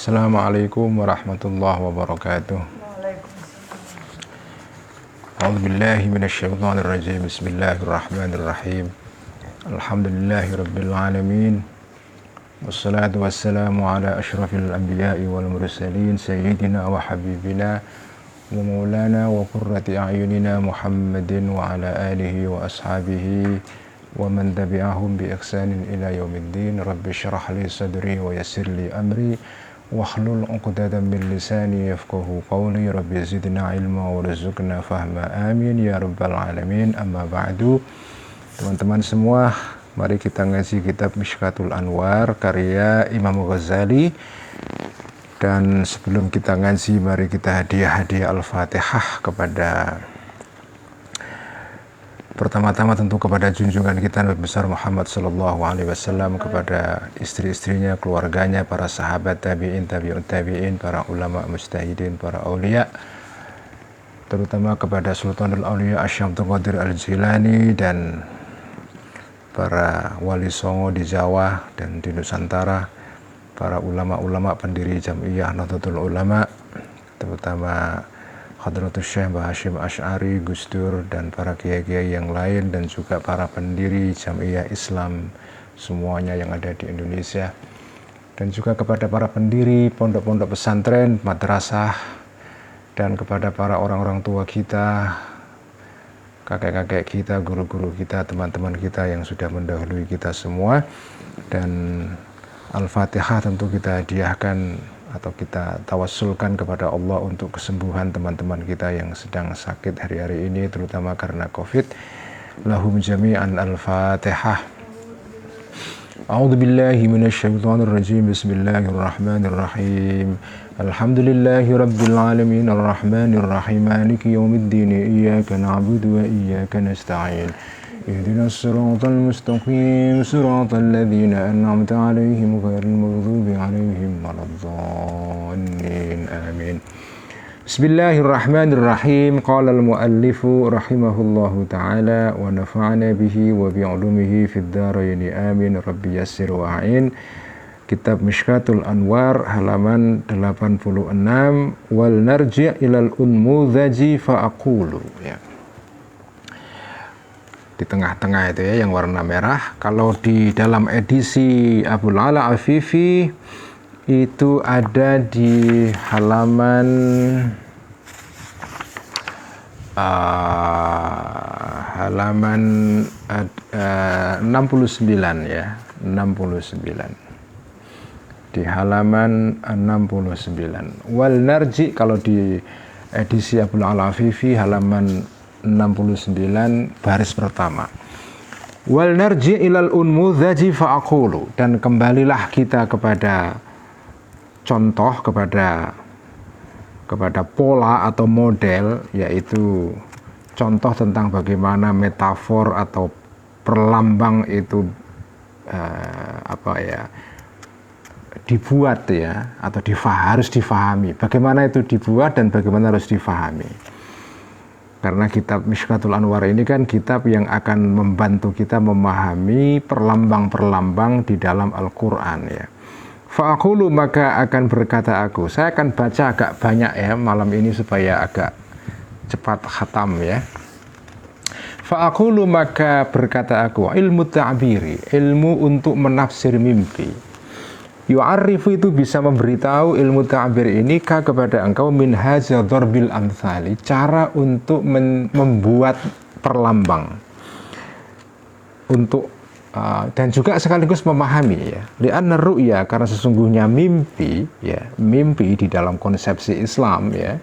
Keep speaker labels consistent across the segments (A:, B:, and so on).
A: Assalamualaikum warahmatullahi wabarakatuh. A'udzubillahi minasyaitonirrajim. Bismillahirrahmanirrahim. Alhamdulillahirabbil alamin. Wassalatu wassalamu ala asyrafil anbiya'i wal mursalin sayyidina wa habibina wa maulana wa qurrati a'yunina Muhammadin wa ala alihi wa ashabihi wa man tabi'ahum bi ihsanin ila yaumiddin. Rabbi shrah li sadri wa yassir li amri wahlul 'uqdatam min lisani yafqahu qawli. Rabbi zidna ilma warzuqna fahma, amin ya rabbal alamin. Amma ba'du. Teman-teman semua, mari kita ngaji kitab Mishkatul Anwar karya Imam Ghazali. Dan sebelum kita ngaji, mari kita hadiah Al-Fatihah kepada, pertama-tama tentu kepada junjungan kita Nabi besar Muhammad sallallahu alaihi wasallam, kepada istri-istrinya, keluarganya, para sahabat, tabi'in, tabi'ut tabi'in, para ulama mujtahidin, para aulia, terutama kepada Sultanul Aulia Asy-Syaikh Abdul Qadir Al-Jilani dan para wali songo di Jawa dan di Nusantara, para ulama-ulama pendiri Jam'iyah Nahdlatul Ulama, terutama Hadratus Syekh Mbah Hasyim Asy'ari, Gus Dur, dan para kiai-kiai yang lain, dan juga para pendiri Jam'iyah Islam semuanya yang ada di Indonesia, dan juga kepada para pendiri pondok-pondok pesantren, madrasah, dan kepada para orang-orang tua kita, kakek-kakek kita, guru-guru kita, teman-teman kita yang sudah mendahului kita semua. Dan Al-Fatihah tentu kita hadiahkan atau kita tawassulkan kepada Allah untuk kesembuhan teman-teman kita yang sedang sakit hari-hari ini, terutama karena COVID. Lahum jami'an Al-Fatihah. A'udzubillahi minasyaitonirrajim. Bismillahirrahmanirrahim. Alhamdulillahi rabbil alamin, arrahmanirrahim, maliki yaumiddin, iyyaka na'budu wa iyyaka nasta'in. اهدنا الصراط المستقيم صراط الذين أنعمت عليهم غير المغضوب عليهم ولا الضالين آمين. بسم الله الرحمن الرحيم. قال المؤلف رحمه الله تعالى ونفعنا به وبعلومه في الدارين آمين. ربي يسر وأعين. Kitab Mishkatul Anwar halaman 86. Wal narji' ilal unmudzaji fa'aqulu, ya. Di tengah-tengah itu ya, yang warna merah. Kalau di dalam edisi Abul Ala Afifi itu ada di halaman 69 ya, 69. Di halaman 69. Wal narji, kalau di edisi Abul Ala Afifi halaman 69 baris pertama. Wal narji ilal unmudzaji fa'aqulu, dan kembalilah kita kepada contoh, kepada pola atau model, yaitu contoh tentang bagaimana metafor atau perlambang itu dibuat ya, atau harus difahami. Bagaimana itu dibuat dan bagaimana harus difahami. Karena kitab Mishkatul Anwar ini kan kitab yang akan membantu kita memahami perlambang-perlambang di dalam Al-Quran ya. Fa'aqulu, maka akan berkata aku. Saya akan baca agak banyak ya malam ini supaya agak cepat khatam ya. Fa'aqulu, maka berkata aku, ilmu ta'biri, ilmu untuk menafsir mimpi. Yu'arifu, itu bisa memberitahu ilmu ta'bir ini kepada engkau min haza dzarbil amthali, cara untuk membuat perlambang, untuk dan juga sekaligus memahami ya. Li'anna ru'ya, karena sesungguhnya mimpi ya, mimpi di dalam konsepsi Islam ya,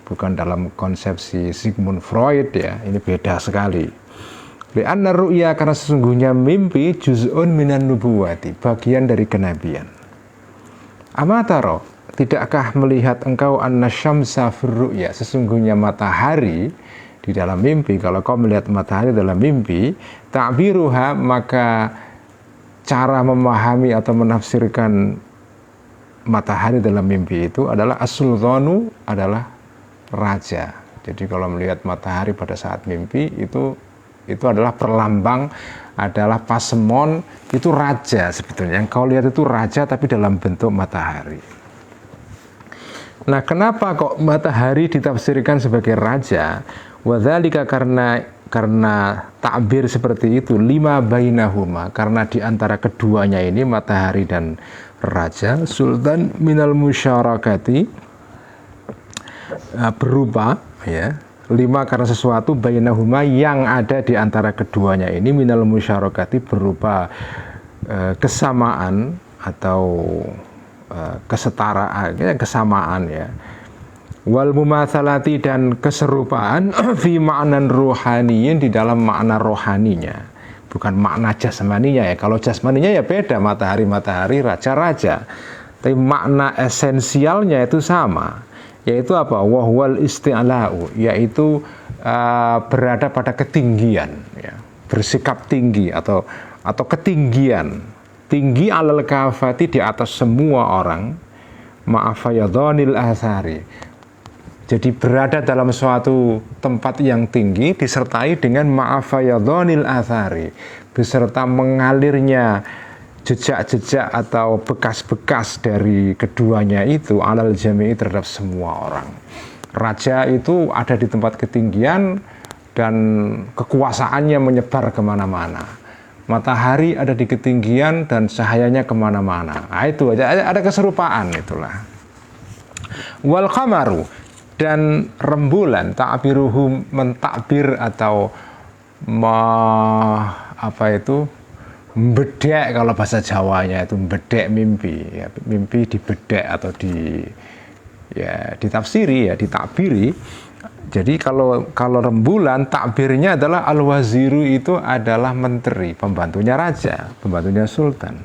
A: bukan dalam konsepsi Sigmund Freud ya, ini beda sekali. Li'anna ru'ya, karena sesungguhnya mimpi juz'un minan nubuwati, bagian dari kenabian. Amataro, tidakkah melihat engkau anna syamsa firru'ya, sesungguhnya matahari di dalam mimpi, kalau kau melihat matahari dalam mimpi, ta'biruha, maka cara memahami atau menafsirkan matahari dalam mimpi itu adalah as-sultanu, adalah raja. Jadi kalau melihat matahari pada saat mimpi itu adalah perlambang, adalah pasemon, itu raja sebetulnya. Yang kau lihat itu raja tapi dalam bentuk matahari. Nah, kenapa kok matahari ditafsirkan sebagai raja? Wadzalika karena takbir seperti itu lima bainahuma, karena di antara keduanya ini matahari dan raja, sultan minal musyarakati, berupa ya, lima karena sesuatu bainahuma yang ada di antara keduanya ini minal musyarakati, berupa kesamaan atau kesetaraan, kesamaan ya, wal mumatsalati dan keserupaan fi ma'nan ruhaniyin, di dalam makna rohaninya, bukan makna jasmaninya ya. Kalau jasmaninya ya beda, matahari raja, tapi makna esensialnya itu sama, yaitu apa? Wahwal isti'la'u, yaitu berada pada ketinggian ya, bersikap tinggi atau ketinggian, tinggi alal kafati, di atas semua orang, ma'afayadhanil athari. Jadi berada dalam suatu tempat yang tinggi disertai dengan ma'afayadhanil athari, beserta mengalirnya jejak-jejak atau bekas-bekas dari keduanya itu alal jami'i, terhadap semua orang. Raja itu ada di tempat ketinggian dan kekuasaannya menyebar kemana-mana. Matahari ada di ketinggian dan cahayanya kemana-mana. Nah, itu ada keserupaan itulah. Wal qamaru, dan rembulan, ta'biruhu, mentakbir atau bedek, kalau bahasa Jawanya itu bedek mimpi ya, mimpi dibedek atau ditafsiri ya, ditakbiri. Jadi kalau rembulan, takbirnya adalah al-waziru, itu adalah menteri, pembantunya raja, pembantunya sultan.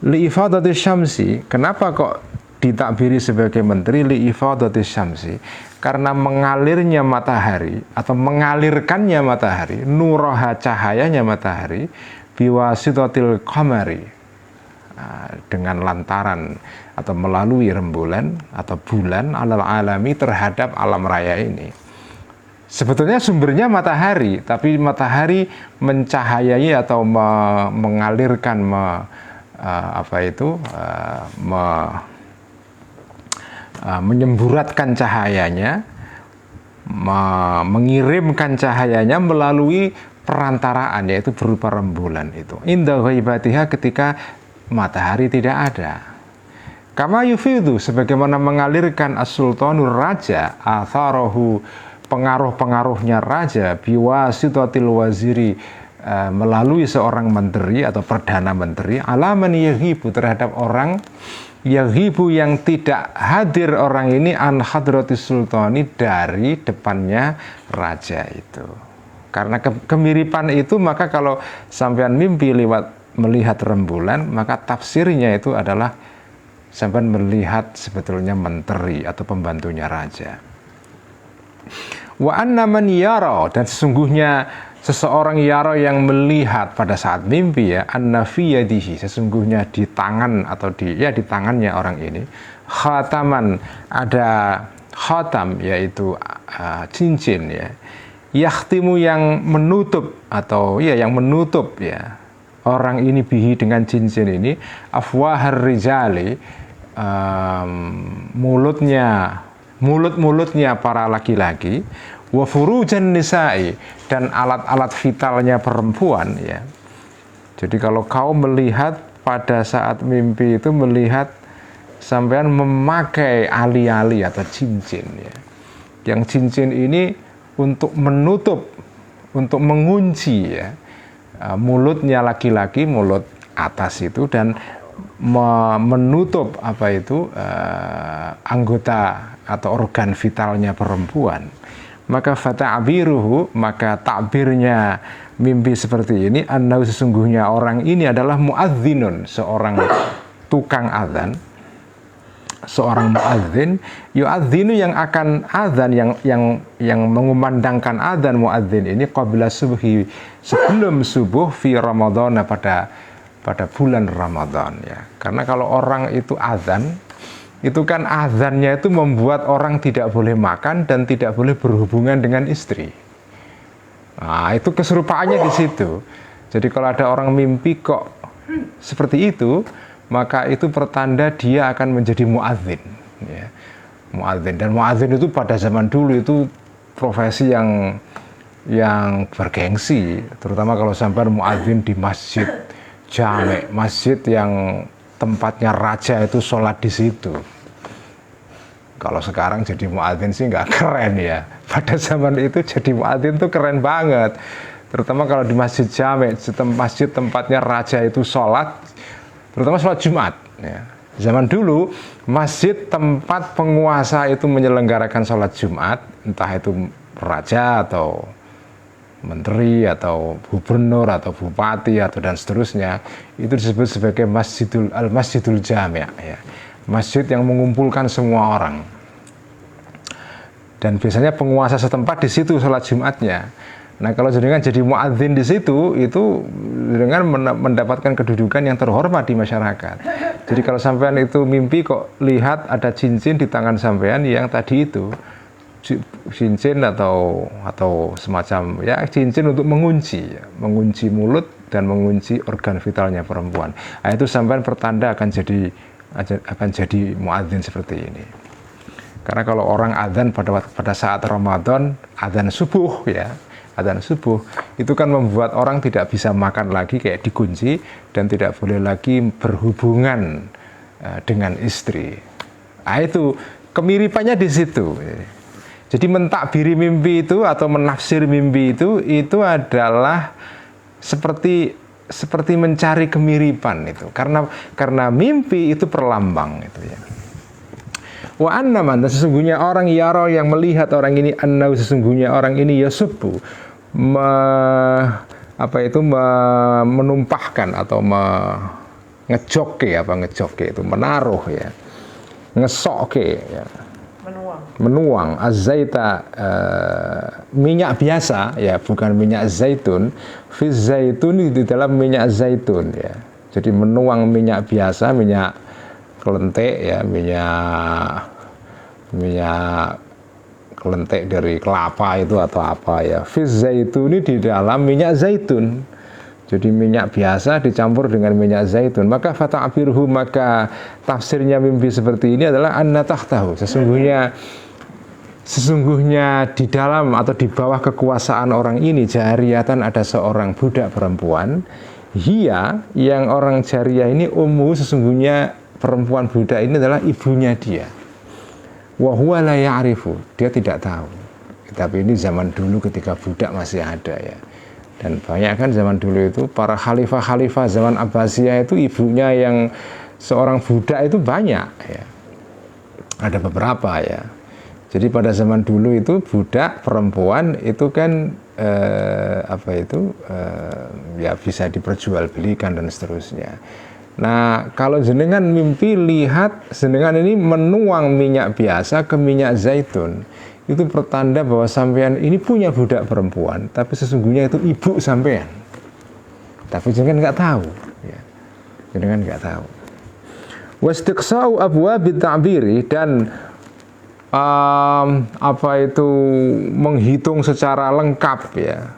A: Li'ifadati syamsi, kenapa kok ditakbiri sebagai menteri? Li'ifadati syamsi, karena mengalirnya matahari atau mengalirkannya matahari, nuraha, cahayanya matahari, biwasitatil qamari, dengan lantaran atau melalui rembulan atau bulan, alal alami, terhadap alam raya ini. Sebetulnya sumbernya matahari, tapi matahari mencahayai atau mengalirkan, menyemburatkan cahayanya, mengirimkan cahayanya melalui perantaraan, yaitu berupa rembulan itu. Inda ghaibatiha, ketika matahari tidak ada. Kama yufidu, sebagaimana mengalirkan as-sultanur, raja, atharahu, pengaruh-pengaruhnya raja, biwasitatil waziri, melalui seorang menteri atau perdana menteri, alaman yahibu, terhadap orang yahibu yang tidak hadir orang ini, an hadratis sultani, dari depannya raja itu. Karena kemiripan itu, maka kalau sampean mimpi melihat rembulan, maka tafsirnya itu adalah sampean melihat sebetulnya menteri atau pembantunya raja. Wa anna man yara, dan sesungguhnya seseorang yara yang melihat pada saat mimpi ya, anna fi yadihi, sesungguhnya di tangan atau di tangannya orang ini, khataman, ada khatam, yaitu cincin ya, yakhtimu, yang menutup atau yang menutup ya orang ini bihi, dengan cincin ini, afwahar rijali, mulut-mulutnya para laki-laki, wa furujan nisa'i, dan alat-alat vitalnya perempuan ya. Jadi kalau kau melihat pada saat mimpi itu, melihat sampean memakai ali-ali atau cincin ya, yang cincin ini untuk menutup, untuk mengunci ya, mulutnya laki-laki, mulut atas itu, dan menutup anggota atau organ vitalnya perempuan. Maka fata'biruhu, maka takbirnya mimpi seperti ini, annahu, sesungguhnya orang ini adalah muadzinun, seorang tukang azan, seorang muadzin, yuadzinu, yang akan azan, yang mengumandangkan azan muadzin ini, qabla subhi, sebelum subuh, fi Ramadhan, pada bulan Ramadan ya. Karena kalau orang itu azan, itu kan azannya itu membuat orang tidak boleh makan dan tidak boleh berhubungan dengan istri. Nah, itu keserupaannya di situ. Jadi kalau ada orang mimpi kok seperti itu, maka itu pertanda dia akan menjadi muadzin ya. muadzin. Dan muadzin itu pada zaman dulu itu profesi yang bergengsi, terutama kalau sampai muadzin di masjid jami', masjid yang tempatnya raja itu sholat di situ. Kalau sekarang jadi muadzin sih nggak keren ya. Pada zaman itu jadi muadzin tuh keren banget. Terutama kalau di masjid jami', masjid tempatnya raja itu sholat, terutama sholat Jumat. Ya. Zaman dulu masjid tempat penguasa itu menyelenggarakan sholat Jumat, entah itu raja atau menteri atau gubernur atau bupati atau dan seterusnya, itu disebut sebagai masjidul jami', ya. Masjid yang mengumpulkan semua orang. Dan biasanya penguasa setempat di situ sholat Jumatnya. Nah, kalau jenengan jadi muadzin di situ, itu jenengan mendapatkan kedudukan yang terhormat di masyarakat. Jadi kalau sampean itu mimpi kok lihat ada cincin di tangan sampean yang tadi itu cincin atau semacam ya cincin untuk mengunci mulut dan mengunci organ vitalnya perempuan. Nah, itu sampean pertanda akan jadi muadzin seperti ini. Karena kalau orang adzan pada saat Ramadan, adzan subuh ya, adzan subuh itu kan membuat orang tidak bisa makan lagi kayak dikunci dan tidak boleh lagi berhubungan dengan istri. Nah, itu kemiripannya di situ. Jadi mentakbiri mimpi itu atau menafsir mimpi itu adalah seperti mencari kemiripan itu. Karena mimpi itu perlambang itu ya. Wa anna man, sesungguhnya orang yaro yang melihat orang ini, annau sesungguhnya orang ini yasubbu menumpahkan atau ngejoke itu menaruh ya. Ngesoke ya. Menuang azaita minyak biasa ya, bukan minyak zaitun, fi zaitun di dalam minyak zaitun ya. Jadi menuang minyak biasa, minyak kelentek ya, minyak kelentek dari kelapa itu atau apa ya, fi zaitun ini di dalam minyak zaitun. Jadi minyak biasa dicampur dengan minyak zaitun. Maka fata'birhu, maka tafsirnya mimpi seperti ini adalah anna tahtahu, sesungguhnya di dalam atau di bawah kekuasaan orang ini jariyatan ada seorang budak perempuan. Hiya, yang orang jariyah ini sesungguhnya perempuan budak ini adalah ibunya dia. Wa huwa la ya'rifu, dia tidak tahu. Tapi ini zaman dulu ketika budak masih ada ya. Dan banyak kan zaman dulu itu para khalifah-khalifah zaman Abbasiyah itu ibunya yang seorang budak itu banyak ya. Ada beberapa ya. Jadi pada zaman dulu itu budak perempuan itu kan ya bisa diperjualbelikan dan seterusnya. Nah, kalau jenengan mimpi lihat jenengan ini menuang minyak biasa ke minyak zaitun, itu pertanda bahwa sampean ini punya budak perempuan, tapi sesungguhnya itu ibu sampean. Tapi jenengan nggak tahu, ya. Jenengan nggak tahu. Wastiqsa'u abwabit ta'biri, dan menghitung secara lengkap ya,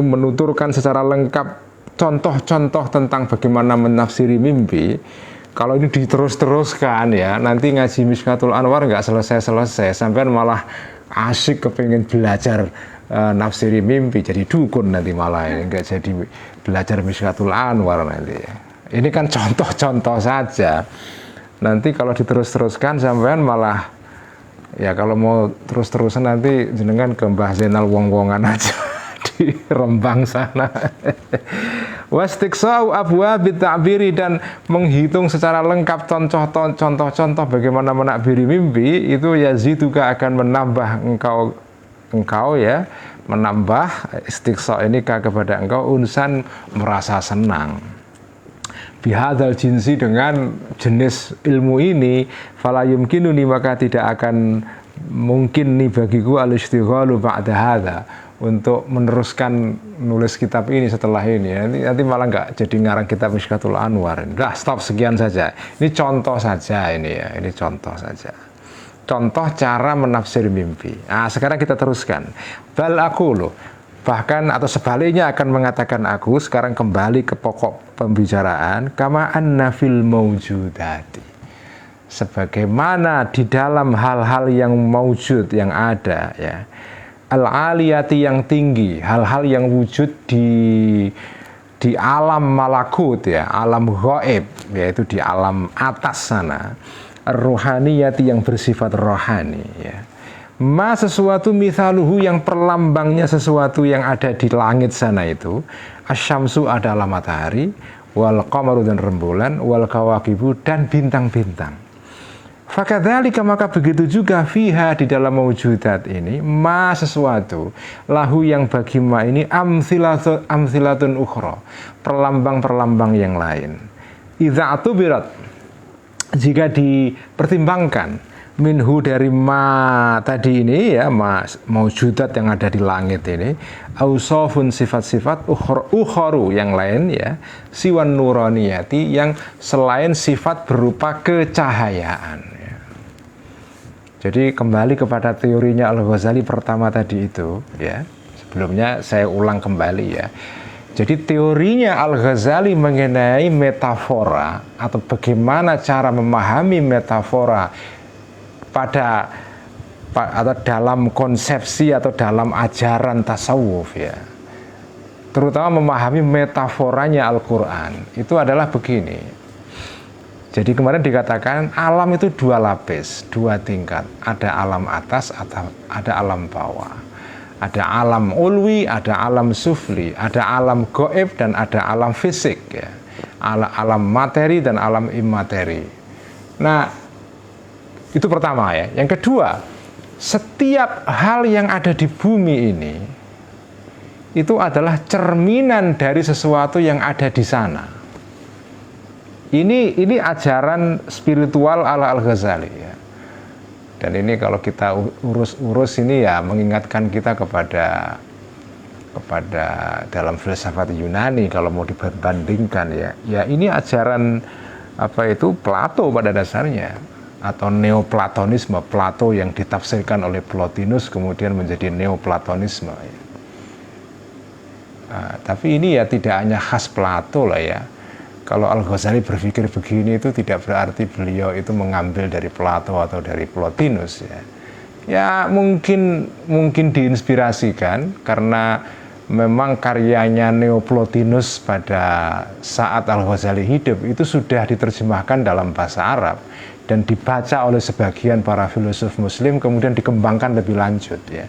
A: menuturkan secara lengkap contoh-contoh tentang bagaimana menafsiri mimpi. Kalau ini diterus-teruskan ya, nanti ngaji Mishkatul Anwar nggak selesai-selesai, sampai malah asyik kepingin belajar nafsiri mimpi, jadi dukun nanti malah ini nggak jadi belajar Mishkatul Anwar nanti. Ini kan contoh-contoh saja. Nanti kalau diterus-teruskan sampean malah ya, kalau mau terus-terusan nanti jenengan ke Mbah Zainal Wong-Wongan aja di Rembang sana. Wastiqsa'u abwabit ta'biri, dan menghitung secara lengkap contoh-contoh bagaimana menakbiri mimpi itu yaziduka akan menambah engkau ya, menambah istiqsa' ini kepada engkau unsan merasa senang. Bihadzal jinsi, dengan jenis ilmu ini, fala yumkinuni, maka tidak akan mungkin nih bagiku al-istighalu ba'da hadza, untuk meneruskan nulis kitab ini setelah ini. Nanti malah nggak jadi ngarang kitab Mishkatul Anwar. Udah stop, sekian saja. Ini contoh saja ini ya, ini contoh saja. Contoh cara menafsir mimpi. Nah, sekarang kita teruskan. Bal aqulu, bahkan atau sebaliknya akan mengatakan aku, sekarang kembali ke pokok pembicaraan, kama anna fil mawjudati. sebagaimana di dalam hal-hal yang maujud, yang ada, ya, al-aliyati, yang tinggi, hal-hal yang wujud di alam malakut, ya, alam ghaib, yaitu di alam atas sana, rohaniyati, yang bersifat rohani, ya. Ma, sesuatu, mithaluhu, yang perlambangnya sesuatu yang ada di langit sana itu, asyamsu, adalah matahari, wal qamaru, dan rembulan, wal kawakibu, dan bintang-bintang. Fakadzalika, maka begitu juga fiha, di dalam mawjudat ini, ma, sesuatu, lahu, yang bagi ma ini, amthilatun ukhra, perlambang-perlambang yang lain. Idza atubirat, jika dipertimbangkan, minhu, dari ma tadi ini, ya, ma mawjudat yang ada di langit ini, ausofun, sifat-sifat, ukhoru, yang lain, ya, siwan nuraniyati, yang selain sifat berupa kecahayaan, ya. Jadi kembali kepada teorinya Al-Ghazali pertama tadi itu, ya, sebelumnya saya ulang kembali, ya. Jadi teorinya Al-Ghazali mengenai metafora, atau bagaimana cara memahami metafora atau dalam konsepsi atau dalam ajaran tasawuf, ya, terutama memahami metaforanya Al-Quran, itu adalah begini. Jadi kemarin dikatakan alam itu dua lapis, dua tingkat, ada alam atas, ada alam bawah, ada alam ulwi, ada alam sufli, ada alam goib, dan ada alam fisik, ya, alam materi dan alam imateri. Nah, itu pertama, ya. Yang kedua, setiap hal yang ada di bumi ini itu adalah cerminan dari sesuatu yang ada di sana. Ini ajaran spiritual ala Al-Ghazali, ya. Dan ini kalau kita urus ini, ya, mengingatkan kita kepada dalam filsafat Yunani, kalau mau dibandingkan, ya. Ya, ini ajaran Plato pada dasarnya, atau neoplatonisme, Plato yang ditafsirkan oleh Plotinus kemudian menjadi neoplatonisme, ya. Tapi ini, ya, tidak hanya khas Plato lah, ya. Kalau Al-Ghazali berpikir begini itu tidak berarti beliau itu mengambil dari Plato atau dari Plotinus, ya. Ya, mungkin diinspirasikan karena memang karyanya Neoplotinus pada saat Al-Ghazali hidup itu sudah diterjemahkan dalam bahasa Arab dan dibaca oleh sebagian para filosof muslim, kemudian dikembangkan lebih lanjut, ya.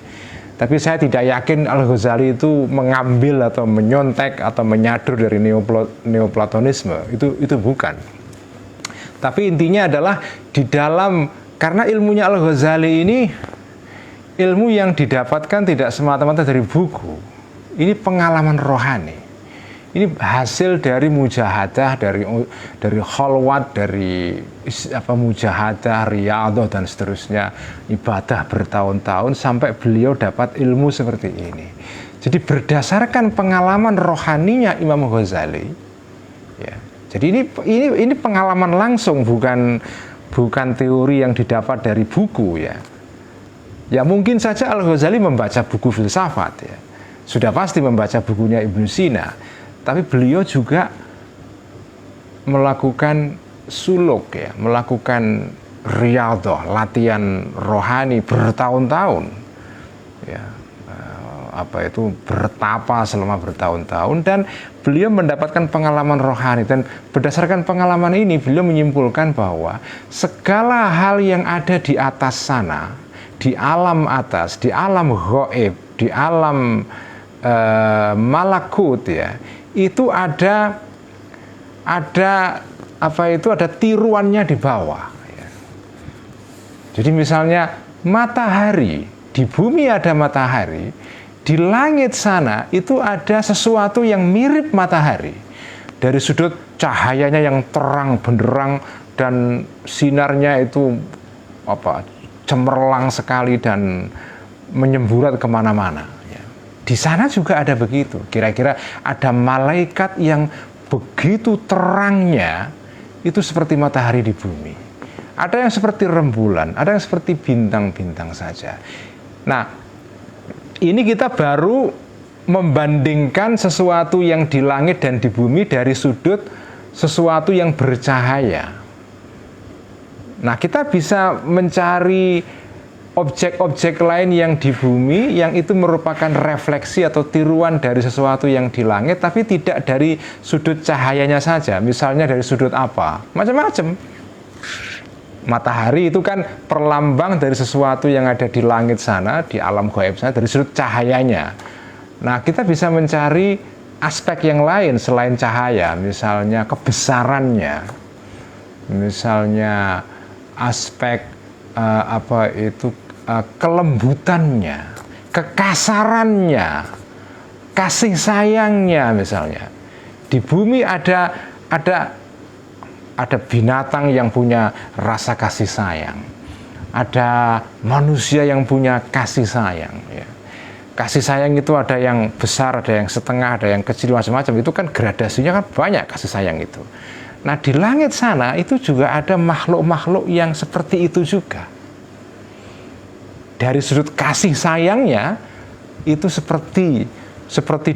A: Tapi saya tidak yakin Al-Ghazali itu mengambil atau menyontek atau menyadur dari neoplatonisme, itu bukan. Tapi intinya adalah di dalam, karena ilmunya Al-Ghazali ini ilmu yang didapatkan tidak semata-mata dari buku, ini pengalaman rohani. Ini hasil dari mujahadah, dari khalwat, dari mujahadah, riyadhah, dan seterusnya, ibadah bertahun-tahun sampai beliau dapat ilmu seperti ini. Jadi berdasarkan pengalaman rohaninya Imam Ghazali, ya. Jadi ini pengalaman langsung, bukan teori yang didapat dari buku, ya. Ya, mungkin saja Al-Ghazali membaca buku filsafat, ya. Sudah pasti membaca bukunya Ibnu Sina. Tapi beliau juga melakukan suluk, ya, melakukan riyadhah, latihan rohani bertahun-tahun, ya, bertapa selama bertahun-tahun, dan beliau mendapatkan pengalaman rohani. Dan berdasarkan pengalaman ini beliau menyimpulkan bahwa segala hal yang ada di atas sana, di alam atas, di alam ghaib, di alam malakut, ya, itu ada tiruannya di bawah, ya. Jadi misalnya matahari, di bumi ada matahari, di langit sana itu ada sesuatu yang mirip matahari. Dari sudut cahayanya yang terang benderang dan sinarnya itu cemerlang sekali dan menyemburat kemana-mana. Di sana juga ada begitu. Kira-kira ada malaikat yang begitu terangnya itu seperti matahari di bumi. Ada yang seperti rembulan, ada yang seperti bintang-bintang saja. Nah, ini kita baru membandingkan sesuatu yang di langit dan di bumi dari sudut sesuatu yang bercahaya. Nah, kita bisa mencari objek-objek lain yang di bumi yang itu merupakan refleksi atau tiruan dari sesuatu yang di langit, tapi tidak dari sudut cahayanya saja. Misalnya dari sudut apa? Macam-macam. Matahari itu kan perlambang dari sesuatu yang ada di langit sana, di alam gaib sana, dari sudut cahayanya. Nah, kita bisa mencari aspek yang lain selain cahaya, misalnya kebesarannya, misalnya aspek kelembutannya, kekasarannya, kasih sayangnya. Misalnya di bumi ada binatang yang punya rasa kasih sayang, ada manusia yang punya kasih sayang, ya. Kasih sayang itu ada yang besar, ada yang setengah, ada yang kecil, macam-macam. Itu kan gradasinya kan banyak kasih sayang itu. Nah, di langit sana itu juga ada makhluk-makhluk yang seperti itu juga. Dari sudut kasih sayangnya itu seperti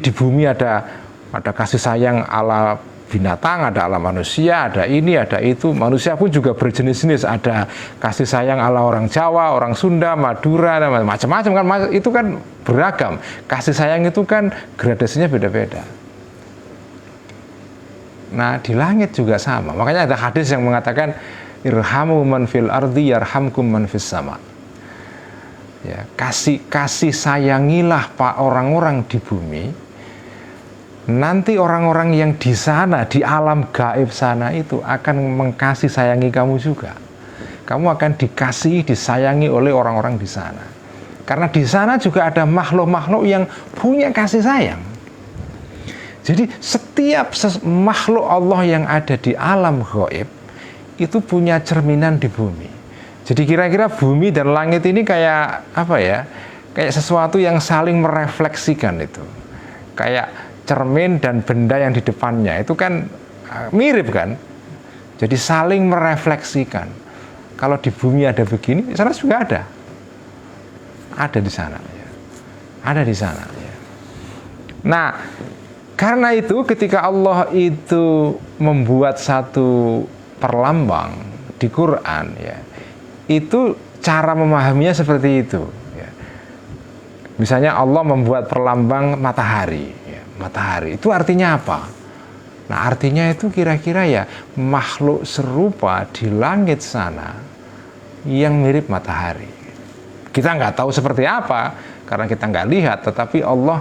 A: di bumi ada kasih sayang ala binatang, ada ala manusia, ada ini, ada itu. Manusia pun juga berjenis-jenis, ada kasih sayang ala orang Jawa, orang Sunda, Madura, macam-macam kan. Itu kan beragam. Kasih sayang itu kan gradasinya beda-beda. Nah, di langit juga sama. Makanya ada hadis yang mengatakan irhamu man fil ardi yarhamkum man fis sama. Ya, kasih sayangilah pak orang-orang di bumi. Nanti orang-orang yang di sana, di alam gaib sana itu akan mengkasih sayangi kamu juga. Kamu akan dikasihi, disayangi oleh orang-orang di sana. Karena di sana juga ada makhluk-makhluk yang punya kasih sayang. Jadi setiap makhluk Allah yang ada di alam gaib itu punya cerminan di bumi. Jadi kira-kira bumi dan langit ini kayak apa ya? Kayak sesuatu yang saling merefleksikan itu. Kayak cermin dan benda yang di depannya itu kan mirip kan? Jadi saling merefleksikan. Kalau di bumi ada begini, di sana juga ada. Ada di sana ya. Ada di sana ya. Nah, karena itu ketika Allah itu membuat satu perlambang di Quran ya, itu cara memahaminya seperti itu ya. Misalnya Allah membuat perlambang matahari ya. Matahari itu artinya apa? Nah, artinya itu kira-kira ya makhluk serupa di langit sana yang mirip matahari. Kita nggak tahu seperti apa karena kita nggak lihat, tetapi Allah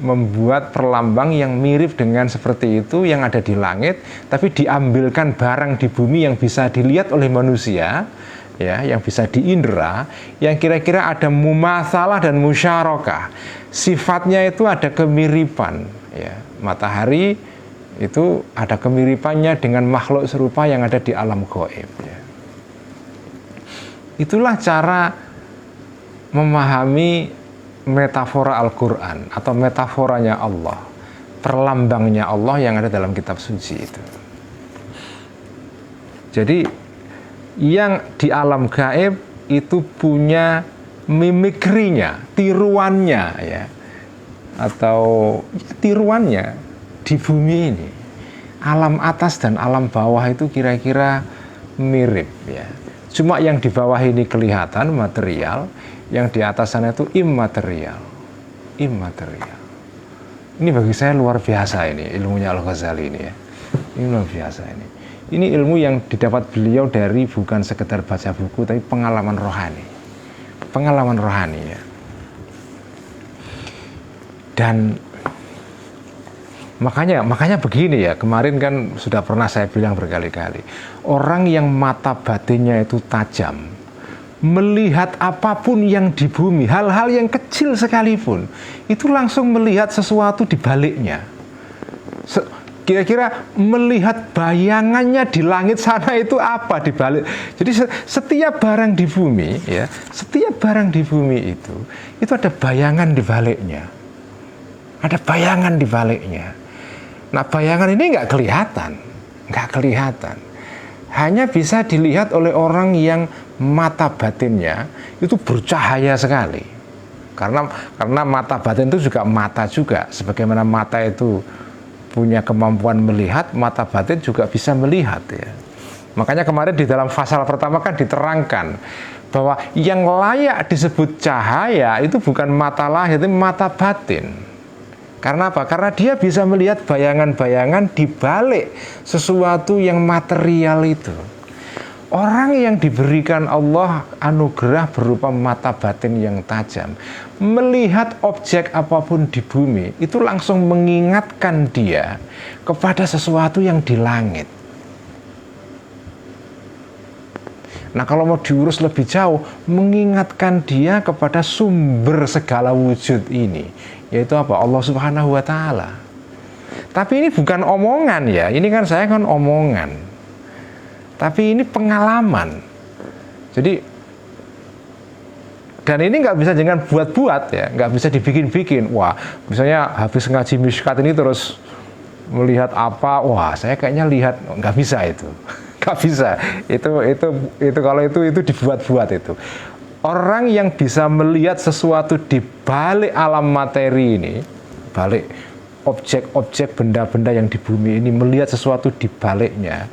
A: membuat perlambang yang mirip dengan seperti itu yang ada di langit, tapi diambilkan barang di bumi yang bisa dilihat oleh manusia, ya, yang bisa diindra, yang kira-kira ada mumatsalah dan musyarakah. Sifatnya itu ada kemiripan, ya. Matahari itu ada kemiripannya dengan makhluk serupa yang ada di alam gaib, ya. Itulah cara memahami metafora Al-Quran atau metaforanya Allah, perlambangnya Allah yang ada dalam kitab suci itu. Jadi yang di alam gaib itu punya mimikrinya, tiruannya ya, atau tiruannya di bumi ini. Alam atas dan alam bawah itu kira-kira mirip ya. Cuma yang di bawah ini kelihatan material, yang di atas sana itu immaterial. Ini bagi saya luar biasa ini ilmunya Al-Ghazali ini ya. Ini luar biasa ini. Ini ilmu yang didapat beliau dari bukan sekedar baca buku, tapi pengalaman rohani. Pengalaman rohani ya. Dan makanya begini ya, kemarin kan sudah pernah saya bilang berkali-kali, orang yang mata batinnya itu tajam, melihat apapun yang di bumi, hal-hal yang kecil sekalipun, itu langsung melihat sesuatu di baliknya. Kira-kira melihat bayangannya di langit sana itu apa di balik. Jadi setiap barang di bumi, ya, setiap barang di bumi itu ada bayangan di baliknya. Ada bayangan di baliknya. Nah, bayangan ini nggak kelihatan. Hanya bisa dilihat oleh orang yang mata batinnya itu bercahaya sekali. Karena mata batin itu juga mata juga. Sebagaimana mata itu punya kemampuan melihat, mata batin juga bisa melihat ya. Makanya kemarin di dalam pasal pertama kan diterangkan bahwa yang layak disebut cahaya itu bukan mata lahir, itu mata batin. Karena apa? Karena dia bisa melihat bayangan-bayangan di balik sesuatu yang material itu. Orang yang diberikan Allah anugerah berupa mata batin yang tajam, melihat objek apapun di bumi, itu langsung mengingatkan dia kepada sesuatu yang di langit. Nah, kalau mau diurus lebih jauh, mengingatkan dia kepada sumber segala wujud ini, yaitu apa? Allah Subhanahu wa Ta'ala. Tapi ini bukan omongan ya, ini kan saya kan omongan. Tapi ini pengalaman. Jadi, dan ini nggak bisa jangan buat-buat ya, nggak bisa dibikin-bikin. Wah, misalnya habis ngaji Mishkat ini terus melihat apa, wah saya kayaknya lihat, nggak bisa itu. Nggak bisa, itu kalau itu dibuat-buat itu. Orang yang bisa melihat sesuatu di balik alam materi ini, balik objek-objek benda-benda yang di bumi ini, melihat sesuatu di baliknya,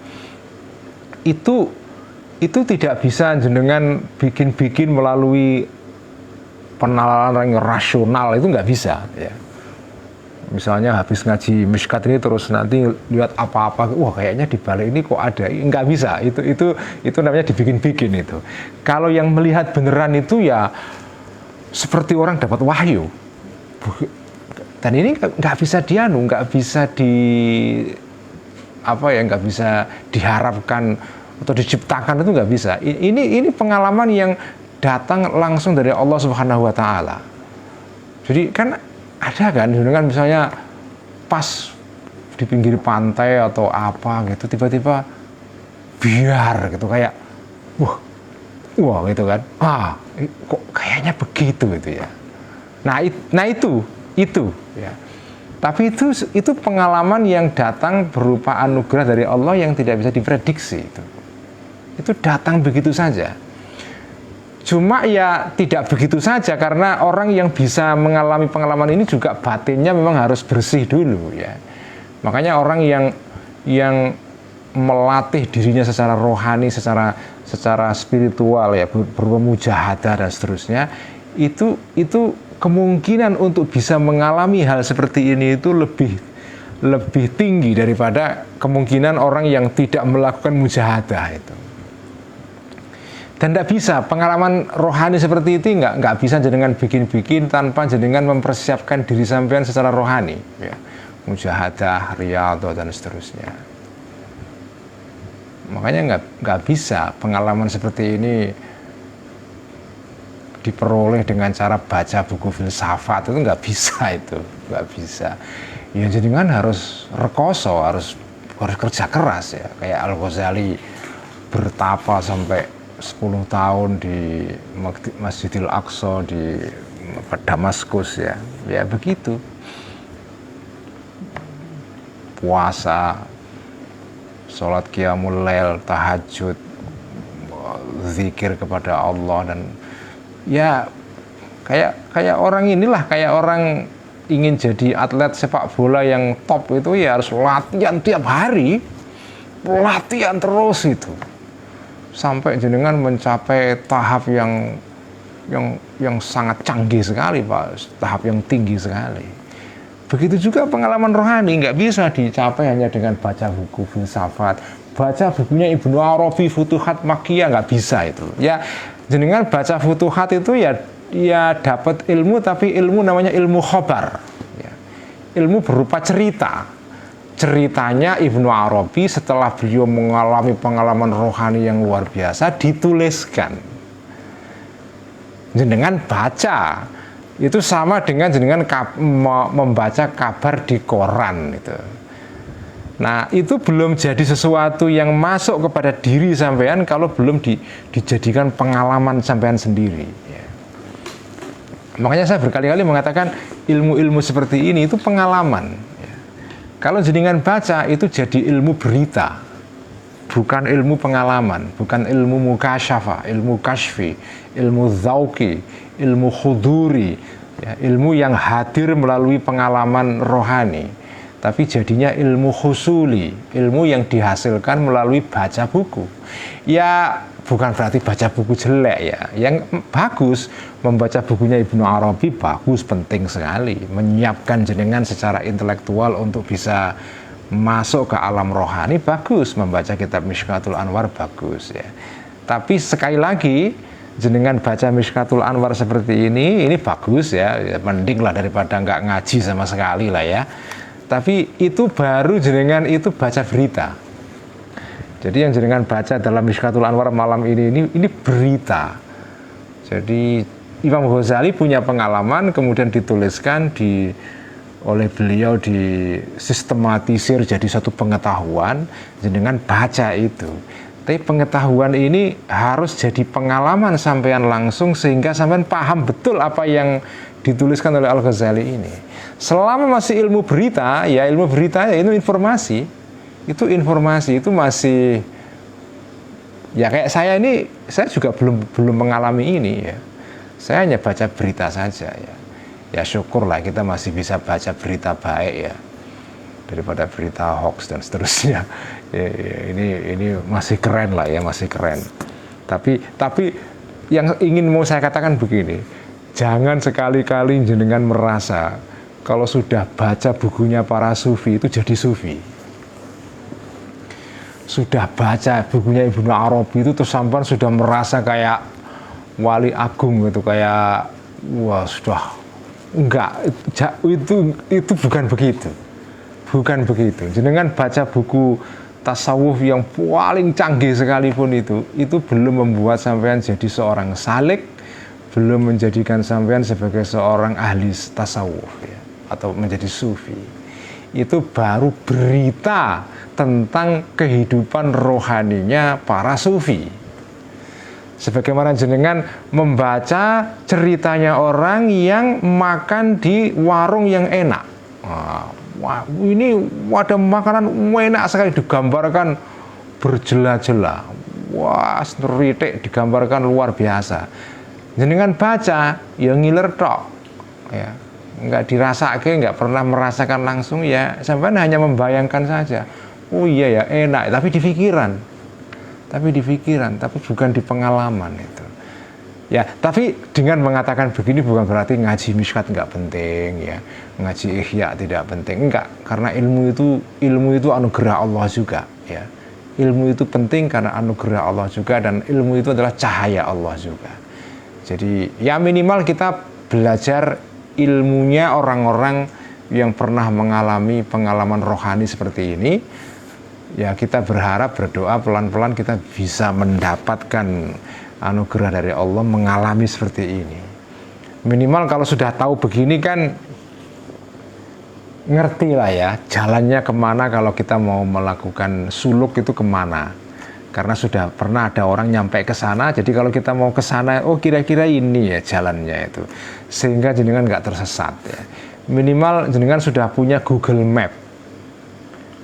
A: itu tidak bisa jenengan bikin-bikin melalui penalaran yang rasional, itu nggak bisa ya. Misalnya habis ngaji Mishkat ini terus nanti lihat apa-apa, wah kayaknya di balik ini kok ada, nggak bisa. Itu namanya dibikin-bikin itu. Kalau yang melihat beneran itu ya seperti orang dapat wahyu. Dan ini nggak bisa nggak bisa nggak bisa diharapkan atau diciptakan, itu nggak bisa. Ini pengalaman yang datang langsung dari Allah Subhanahu wa Ta'ala. Jadi kan ada kan, misalnya pas di pinggir pantai atau apa gitu, tiba-tiba biar gitu, kayak wah gitu kan, kok kayaknya begitu gitu ya. Nah itu ya. Tapi itu pengalaman yang datang berupa anugerah dari Allah yang tidak bisa diprediksi. Itu datang begitu saja. Cuma ya tidak begitu saja, karena orang yang bisa mengalami pengalaman ini juga batinnya memang harus bersih dulu ya. Makanya orang yang melatih dirinya secara rohani, secara spiritual ya, berupa mujahadah dan seterusnya, itu kemungkinan untuk bisa mengalami hal seperti ini itu lebih tinggi daripada kemungkinan orang yang tidak melakukan mujahadah itu. Dan tidak bisa, pengalaman rohani seperti itu nggak bisa jenengan bikin-bikin tanpa jenengan mempersiapkan diri sampean secara rohani ya. Mujahadah, riyadhah dan seterusnya. Makanya nggak bisa pengalaman seperti ini diperoleh dengan cara baca buku filsafat, itu nggak bisa, nggak bisa. Ya jenengan harus rekoso, harus kerja keras ya, kayak Al-Ghazali bertapa sampai 10 tahun di Masjidil Aqsa di Damaskus ya begitu. Puasa, sholat qiyamul lail, tahajud, zikir kepada Allah, dan ya kayak orang inilah, kayak orang ingin jadi atlet sepak bola yang top itu ya harus latihan tiap hari, latihan terus itu. Sampai jenengan mencapai tahap yang sangat canggih sekali Pak, tahap yang tinggi sekali. Begitu juga pengalaman rohani, nggak bisa dicapai hanya dengan baca buku filsafat, baca bukunya Ibnu Arabi Futuhat Makkiyah, nggak bisa itu. Ya jenengan baca Futuhat itu ya dapat ilmu, tapi ilmu namanya ilmu khobar, ya. Ilmu berupa ceritanya Ibnu Arabi setelah beliau mengalami pengalaman rohani yang luar biasa, dituliskan. Jenengan baca, itu sama dengan jenengan membaca kabar di koran itu. Nah, itu belum jadi sesuatu yang masuk kepada diri sampean kalau belum dijadikan pengalaman sampean sendiri ya. Makanya saya berkali-kali mengatakan ilmu-ilmu seperti ini itu pengalaman. Kalau jenengan baca itu jadi ilmu berita, bukan ilmu pengalaman, bukan ilmu mukasyafah, ilmu kashfi, ilmu dzauqi, ilmu khuduri, ya, ilmu yang hadir melalui pengalaman rohani. tapi jadinya ilmu husuli, ilmu yang dihasilkan melalui baca buku. Ya bukan berarti baca buku jelek ya, yang bagus membaca bukunya Ibnu Arabi bagus, penting sekali, menyiapkan jenengan secara intelektual untuk bisa masuk ke alam rohani, bagus. Membaca kitab Mishkatul Anwar bagus ya. Tapi sekali lagi jenengan baca Mishkatul Anwar seperti ini bagus ya, mending lah daripada nggak ngaji sama sekali lah ya. Tapi itu baru jenengan itu baca berita. Jadi yang jenengan baca dalam Mishkatul Anwar malam ini berita. Jadi Imam Ghazali punya pengalaman, kemudian dituliskan oleh beliau, disistematisir jadi satu pengetahuan, jenengan baca itu. Tapi pengetahuan ini harus jadi pengalaman sampean langsung sehingga sampean paham betul apa yang dituliskan oleh Al-Ghazali ini. Selama masih ilmu berita, ya ilmu berita ya itu informasi. Itu informasi, itu masih ya kayak saya ini, saya juga belum mengalami ini ya. Saya hanya baca berita saja ya. Ya syukurlah kita masih bisa baca berita baik ya, daripada berita hoax dan seterusnya. Ya, ini masih keren lah ya, masih keren. Tapi yang ingin mau saya katakan begini, jangan sekali-kali jenengan merasa kalau sudah baca bukunya para sufi itu jadi sufi. Sudah baca bukunya Ibnu Arabi itu terus sampean sudah merasa kayak wali agung gitu, kayak wah sudah enggak, itu bukan begitu. Bukan begitu. Jenengan baca buku tasawuf yang paling canggih sekalipun itu belum membuat sampean jadi seorang salik, belum menjadikan sampean sebagai seorang ahli tasawuf ya, atau menjadi sufi. Itu baru berita tentang kehidupan rohaninya para sufi. Sebagaimana jenengan membaca ceritanya orang yang makan di warung yang enak. Wah, ini ada makanan enak sekali, digambarkan berjela-jela. Wah, seritik digambarkan luar biasa. Jenengan baca, ya ngiler tok. Ya, nggak dirasake, nggak pernah merasakan langsung ya, sampai hanya membayangkan saja. Oh iya ya enak, tapi di pikiran, tapi bukan di pengalaman itu. Ya, tapi dengan mengatakan begini bukan berarti ngaji Mishkat nggak penting ya, ngaji Ihya tidak penting, enggak, karena ilmu itu anugerah Allah juga ya. Ilmu itu penting karena anugerah Allah juga, dan ilmu itu adalah cahaya Allah juga. Jadi ya minimal kita belajar ilmunya orang-orang yang pernah mengalami pengalaman rohani seperti ini. Ya kita berharap, berdoa pelan-pelan kita bisa mendapatkan anugerah dari Allah mengalami seperti ini. Minimal kalau sudah tahu begini kan ngerti lah ya jalannya kemana kalau kita mau melakukan suluk itu kemana. Karena sudah pernah ada orang nyampe ke sana, jadi kalau kita mau ke sana, oh kira-kira ini ya jalannya itu. Sehingga jenengan nggak tersesat ya. Minimal jenengan sudah punya Google Map.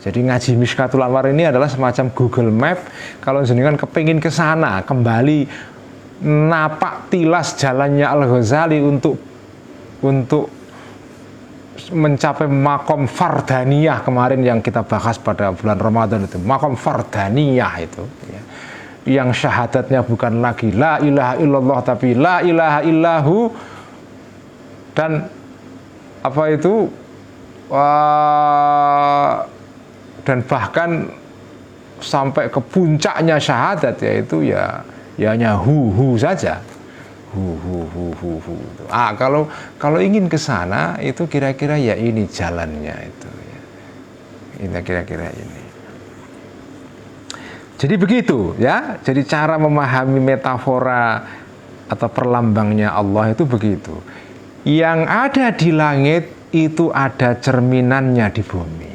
A: Jadi ngaji Mishkatul Anwar ini adalah semacam Google Map. Kalau jenengan kepingin ke sana, kembali napak tilas jalannya Al-Ghazali untuk mencapai makom fardaniyah kemarin yang kita bahas pada bulan Ramadan itu, makom fardaniyah itu ya. Yang syahadatnya bukan lagi la ilaha illallah tapi la ilaha illahu, dan apa itu dan bahkan sampai ke puncaknya syahadat, yaitu ya hanya hu saja, hu. Kalau ingin ke sana itu kira-kira ya ini jalannya itu ya. Ini kira-kira ini. Jadi begitu ya. Jadi cara memahami metafora atau perlambangnya Allah itu begitu. Yang ada di langit itu ada cerminannya di bumi.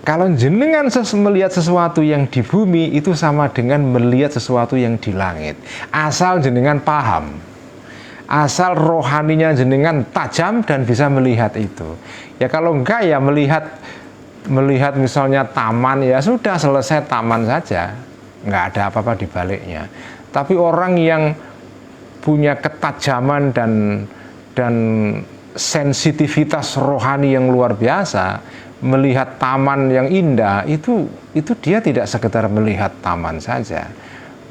A: Kalau jenengan melihat sesuatu yang di bumi itu sama dengan melihat sesuatu yang di langit. Asal jenengan paham, asal rohaninya jenengan tajam dan bisa melihat itu. Ya kalau enggak ya melihat misalnya taman, ya sudah selesai taman saja, nggak ada apa-apa di baliknya. Tapi orang yang punya ketajaman dan sensitivitas rohani yang luar biasa, melihat taman yang indah itu dia tidak sekedar melihat taman saja,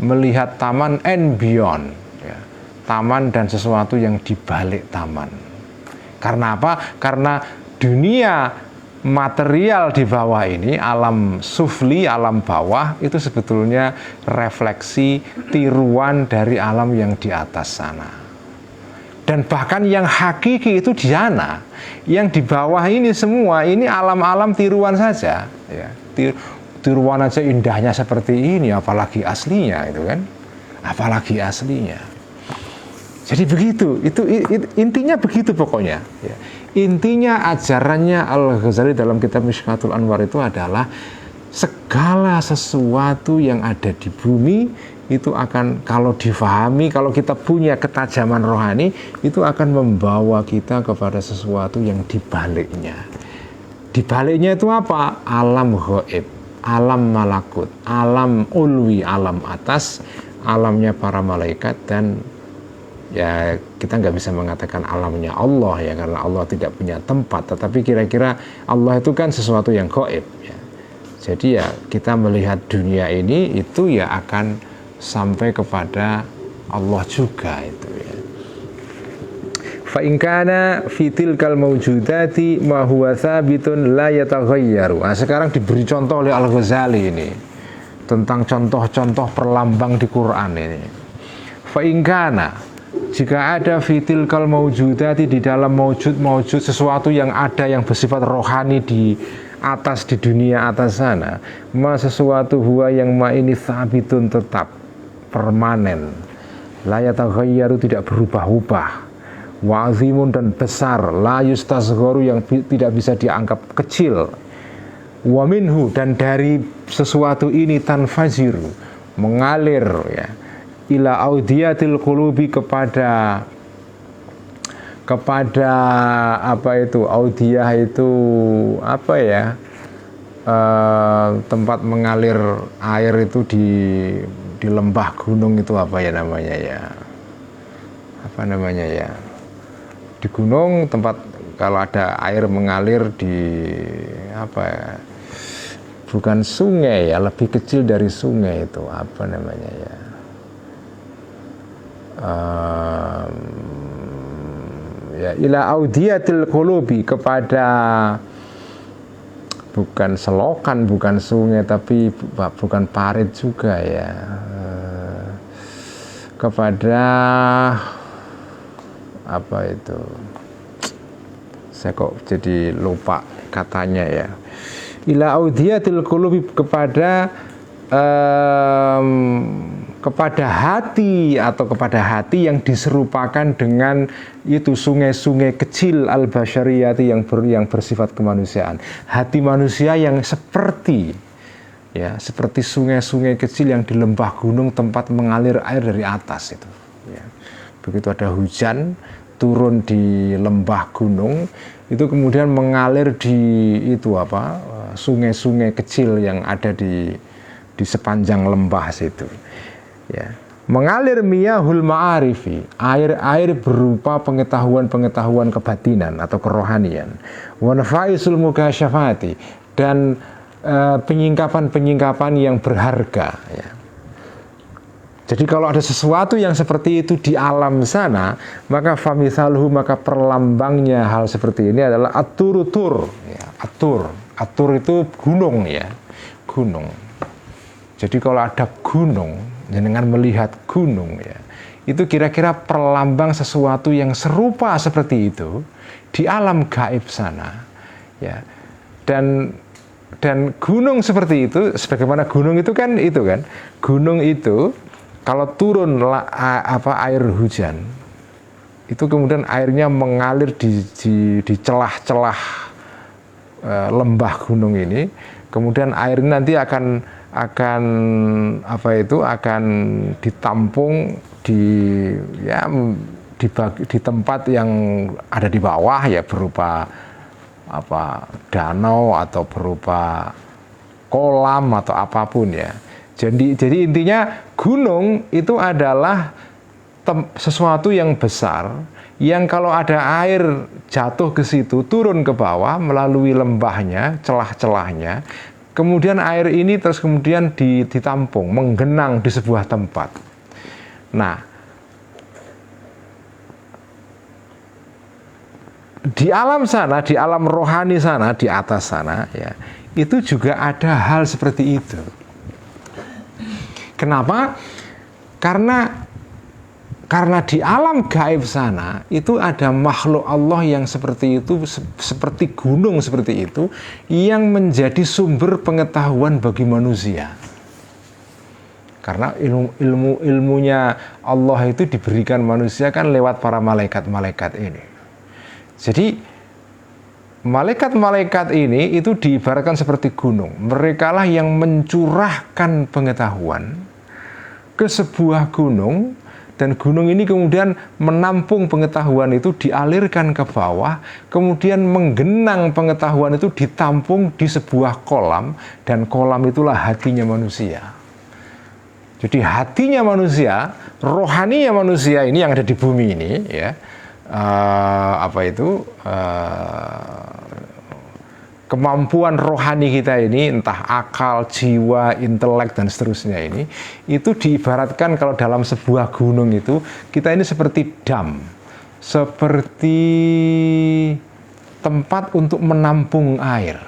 A: melihat taman and beyond, ya. Taman dan sesuatu yang dibalik taman. Karena apa? Karena dunia material di bawah ini, alam sufli, alam bawah, itu sebetulnya refleksi tiruan dari alam yang di atas sana. Dan bahkan yang hakiki itu di sana, yang di bawah ini semua, ini alam-alam tiruan saja, ya. Tiruan aja indahnya seperti ini, apalagi aslinya, itu kan, apalagi aslinya. Jadi begitu, itu intinya begitu pokoknya. Ya. Intinya ajarannya Al-Ghazali dalam kitab Mishkatul Anwar itu adalah segala sesuatu yang ada di bumi itu akan, kalau difahami, kalau kita punya ketajaman rohani, itu akan membawa kita kepada sesuatu yang dibaliknya. Dibaliknya itu apa? Alam ghaib, alam malakut, alam ulwi, alam atas, alamnya para malaikat, dan ya kita nggak bisa mengatakan alamnya Allah ya, karena Allah tidak punya tempat, tetapi kira-kira Allah itu kan sesuatu yang gaib ya. Jadi ya kita melihat dunia ini itu ya akan sampai kepada Allah juga itu ya. Fa in kana fi tilkal mawjudati ma huwa tsabitun la yataghayyaru. Nah, sekarang diberi contoh oleh Al-Ghazali ini tentang contoh-contoh perlambang di Quran ini. Fa in kana, jika ada fitil kal mawjudati, di dalam mawjud sesuatu yang ada yang bersifat rohani di atas, di dunia atas sana, ma sesuatu huwa yang ma ini sabitun, tetap permanen, la yataghayyaru, tidak berubah-ubah, wa azimun, dan besar, la yustasgharu, yang tidak bisa dianggap kecil, wa minhu, dan dari sesuatu ini tanfaziru, mengalir ya, ila audiyatil qulubi, kepada apa itu audiyah itu apa ya, tempat mengalir air itu di lembah gunung itu apa ya namanya ya, apa namanya ya, di gunung tempat kalau ada air mengalir di apa ya, bukan sungai ya, lebih kecil dari sungai itu apa namanya ya, ya ila audiyatil qulubi, kepada bukan selokan, bukan sungai, tapi bukan parit juga ya, kepada apa itu, saya kok jadi lupa katanya ya, ila audiyatil qulubi, kepada hati, atau kepada hati yang diserupakan dengan itu sungai-sungai kecil al-basyariyati, yang bersifat kemanusiaan. Hati manusia yang seperti ya, seperti sungai-sungai kecil yang di lembah gunung, tempat mengalir air dari atas itu ya. Begitu ada hujan turun di lembah gunung, itu kemudian mengalir di itu apa, sungai-sungai kecil yang ada di sepanjang lembah situ ya. Mengalir miyahul ma'arifi, air berupa pengetahuan kebatinan atau kerohanian, wa nafaisul mukasyafati, dan penyingkapan yang berharga ya. Jadi kalau ada sesuatu yang seperti itu di alam sana, maka famisaluhu, maka perlambangnya hal seperti ini adalah aturutur ya. Atur itu gunung ya, gunung. Jadi kalau ada gunung, dengan melihat gunung ya, itu kira-kira perlambang sesuatu yang serupa seperti itu di alam gaib sana ya. Dan gunung seperti itu, sebagaimana gunung itu kan gunung itu kalau turun air hujan itu kemudian airnya mengalir di celah-celah lembah gunung ini, kemudian air nanti akan ditampung di tempat yang ada di bawah ya, berupa danau atau berupa kolam atau apapun ya. Jadi intinya gunung itu adalah sesuatu yang besar yang kalau ada air jatuh ke situ, turun ke bawah melalui lembahnya, celah-celahnya, kemudian air ini terus kemudian ditampung, menggenang di sebuah tempat. Nah, di alam sana, di alam rohani sana, di atas sana, ya, itu juga ada hal seperti itu. Kenapa? Karena di alam gaib sana itu ada makhluk Allah yang seperti itu, seperti gunung seperti itu, yang menjadi sumber pengetahuan bagi manusia. Karena ilmunya Allah itu diberikan manusia kan lewat para malaikat-malaikat ini. Jadi malaikat-malaikat ini itu diibaratkan seperti gunung. Merekalah yang mencurahkan pengetahuan ke sebuah gunung, dan gunung ini kemudian menampung pengetahuan itu, dialirkan ke bawah, kemudian menggenang pengetahuan itu, ditampung di sebuah kolam, dan kolam itulah hatinya manusia. Jadi hatinya manusia, rohaninya manusia ini yang ada di bumi ini, ya, kemampuan rohani kita ini, entah akal, jiwa, intelek, dan seterusnya ini, itu diibaratkan kalau dalam sebuah gunung itu, kita ini seperti dam, seperti tempat untuk menampung air,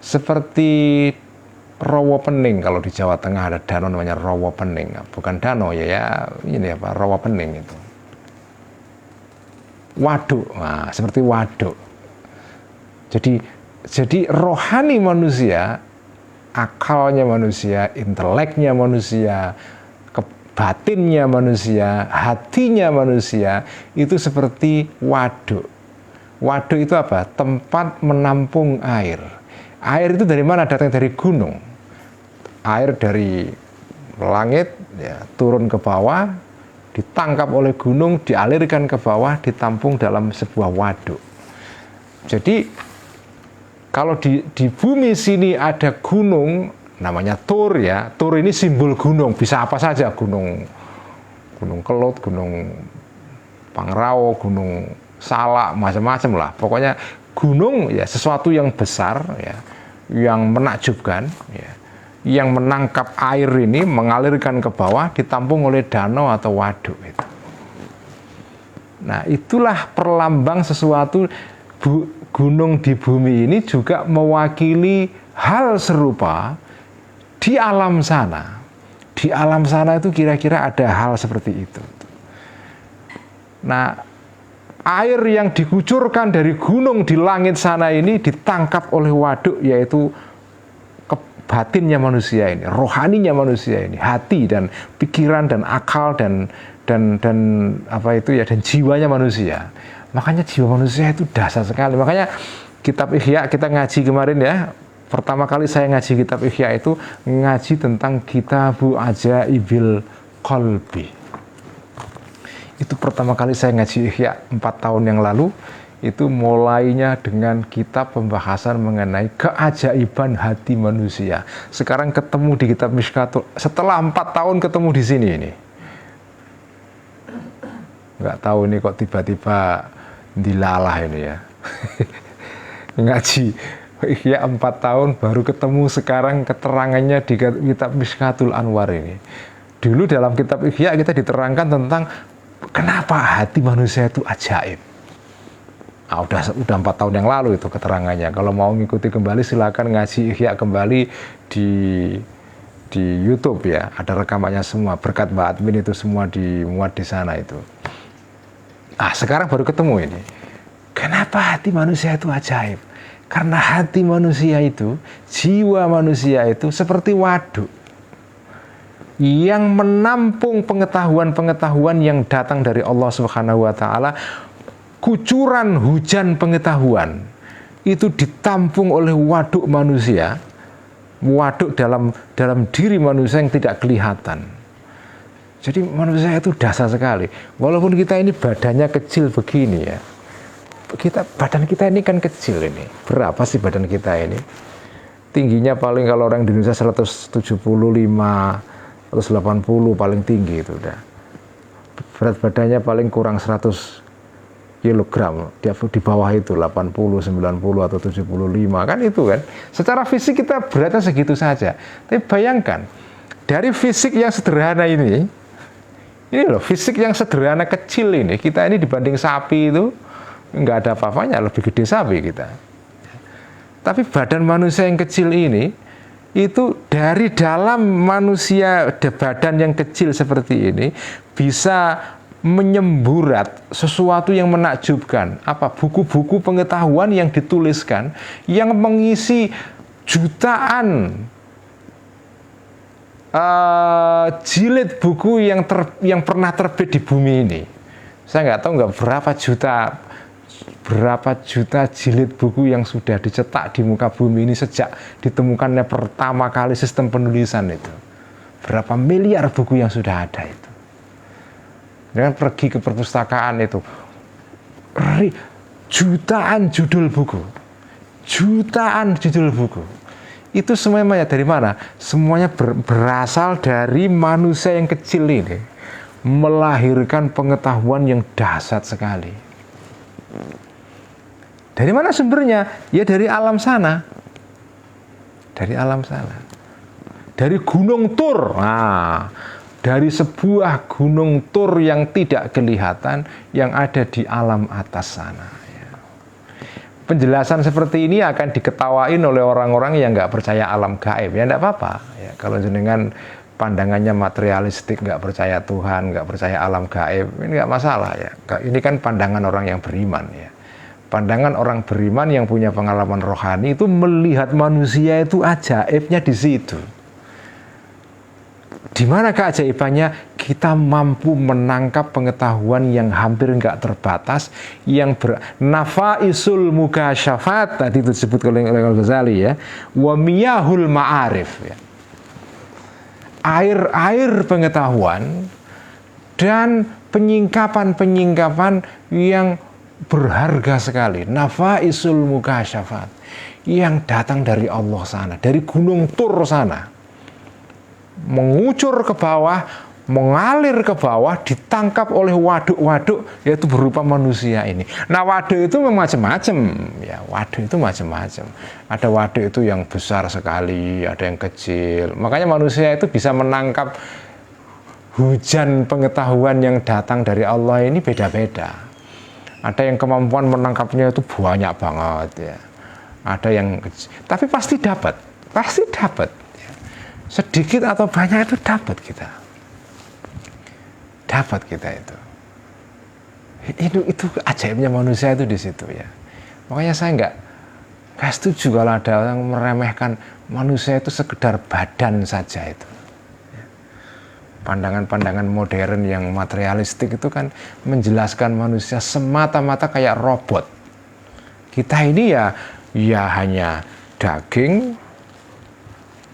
A: seperti rawa pening. Kalau di Jawa Tengah ada danau namanya rawa pening, bukan danau ya ini apa, rawa pening itu, waduk, nah, seperti waduk. Jadi rohani manusia, akalnya manusia, inteleknya manusia, batinnya manusia, hatinya manusia, itu seperti waduk. Waduk itu apa? Tempat menampung air. Air itu dari mana? Datang dari gunung. Air dari langit, ya, turun ke bawah, ditangkap oleh gunung, dialirkan ke bawah, ditampung dalam sebuah waduk. Jadi kalau di bumi sini ada gunung, namanya Tur, ya. Tur ini simbol gunung, bisa apa saja, gunung Kelut, gunung Pangrango, gunung Salak, macam-macam lah. Pokoknya gunung, ya, sesuatu yang besar, ya, yang menakjubkan, ya, yang menangkap air ini, mengalirkan ke bawah, ditampung oleh danau atau waduk. Gitu. Nah, itulah perlambang sesuatu. Gunung di bumi ini juga mewakili hal serupa di alam sana. Di alam sana itu kira-kira ada hal seperti itu. Nah, air yang dikucurkan dari gunung di langit sana ini ditangkap oleh waduk, yaitu batinnya manusia ini, rohaninya manusia ini, hati dan pikiran dan akal dan apa itu ya, dan jiwanya manusia. Makanya jiwa manusia itu dasar sekali. Makanya kitab Ihya kita ngaji kemarin, ya. Pertama kali saya ngaji kitab Ihya itu ngaji tentang Kitabu Ajaibil Qalbi. Itu pertama kali saya ngaji Ihya 4 tahun yang lalu. Itu mulainya dengan kitab pembahasan mengenai keajaiban hati manusia. Sekarang ketemu di kitab Mishkatul. Setelah 4 tahun ketemu di sini ini. Nggak tahu ini kok tiba-tiba dilalah ini, ya. Ngaji ya 4 tahun baru ketemu sekarang keterangannya di kitab Mishkatul Anwar ini. Dulu dalam kitab Ihya kita diterangkan tentang kenapa hati manusia itu ajaib. Nah, udah 4 tahun yang lalu itu keterangannya. Kalau mau mengikuti kembali silakan ngaji Ihya kembali di YouTube, ya. Ada rekamannya semua, berkat Mbak Admin itu semua dimuat di sana itu. Sekarang baru ketemu ini. Kenapa hati manusia itu ajaib? Karena hati manusia itu, jiwa manusia itu seperti waduk yang menampung pengetahuan-pengetahuan yang datang dari Allah Subhanahu wa taala. Kucuran hujan pengetahuan itu ditampung oleh waduk manusia, waduk dalam diri manusia yang tidak kelihatan. Jadi manusia itu dasar sekali. Walaupun kita ini badannya kecil begini, ya. Badan kita ini kan kecil ini. Berapa sih badan kita ini? Tingginya paling kalau orang Indonesia 175, 180 paling tinggi itu udah. berat badannya paling kurang 100 kilogram, dia di bawah itu 80, 90 atau 75 kan itu kan. Secara fisik kita beratnya segitu saja. Tapi bayangkan dari fisik yang sederhana ini loh, fisik yang sederhana kecil ini, kita ini dibanding sapi itu nggak ada apa-apanya, lebih gede sapi kita. Tapi badan manusia yang kecil ini, itu dari dalam manusia badan yang kecil seperti ini bisa menyemburat sesuatu yang menakjubkan. Apa? Buku-buku pengetahuan yang dituliskan yang mengisi jutaan jilid buku yang pernah terbit di bumi ini. Saya nggak tahu berapa juta jilid buku yang sudah dicetak di muka bumi ini sejak ditemukannya pertama kali sistem penulisan itu. Berapa miliar buku yang sudah ada itu. Dengan pergi ke perpustakaan itu, jutaan judul buku. Itu semuanya dari mana? Semuanya berasal dari manusia yang kecil ini, melahirkan pengetahuan yang dahsyat sekali. Dari mana sumbernya? Ya dari alam sana. Dari alam sana. Dari Gunung Tur. Nah, dari sebuah gunung Tur yang tidak kelihatan, yang ada di alam atas sana. Penjelasan seperti ini akan diketawain oleh orang-orang yang nggak percaya alam gaib. Ya nggak apa-apa. Ya, kalau jenengan pandangannya materialistik, nggak percaya Tuhan, nggak percaya alam gaib, ini nggak masalah ya. Ini kan pandangan orang yang beriman ya. Pandangan orang beriman yang punya pengalaman rohani itu melihat manusia itu ajaibnya di situ. Di mana keajaibannya? Kita mampu menangkap pengetahuan yang hampir nggak terbatas, yang nafaisul mukasyafat tadi itu disebut oleh Al-Ghazali ya, wa miyahul ma'arif ya. Air pengetahuan dan penyingkapan yang berharga sekali, nafaisul mukasyafat yang datang dari Allah sana, dari Gunung Tur sana, mengucur ke bawah, mengalir ke bawah, ditangkap oleh waduk-waduk, yaitu berupa manusia ini. Nah, waduk itu macam-macam ya, waduk itu macam-macam. Ada waduk itu yang besar sekali, ada yang kecil. Makanya manusia itu bisa menangkap hujan pengetahuan yang datang dari Allah ini beda-beda. Ada yang kemampuan menangkapnya itu banyak banget ya. Ada yang kecil, tapi pasti dapat. Ya. Sedikit atau banyak itu dapat kita. Itu ajaibnya manusia itu di situ ya. Makanya saya nggak setuju kalau ada orang meremehkan manusia itu sekedar badan saja itu. Pandangan-pandangan modern yang materialistik itu kan menjelaskan manusia semata-mata kayak robot. Kita ini ya hanya daging,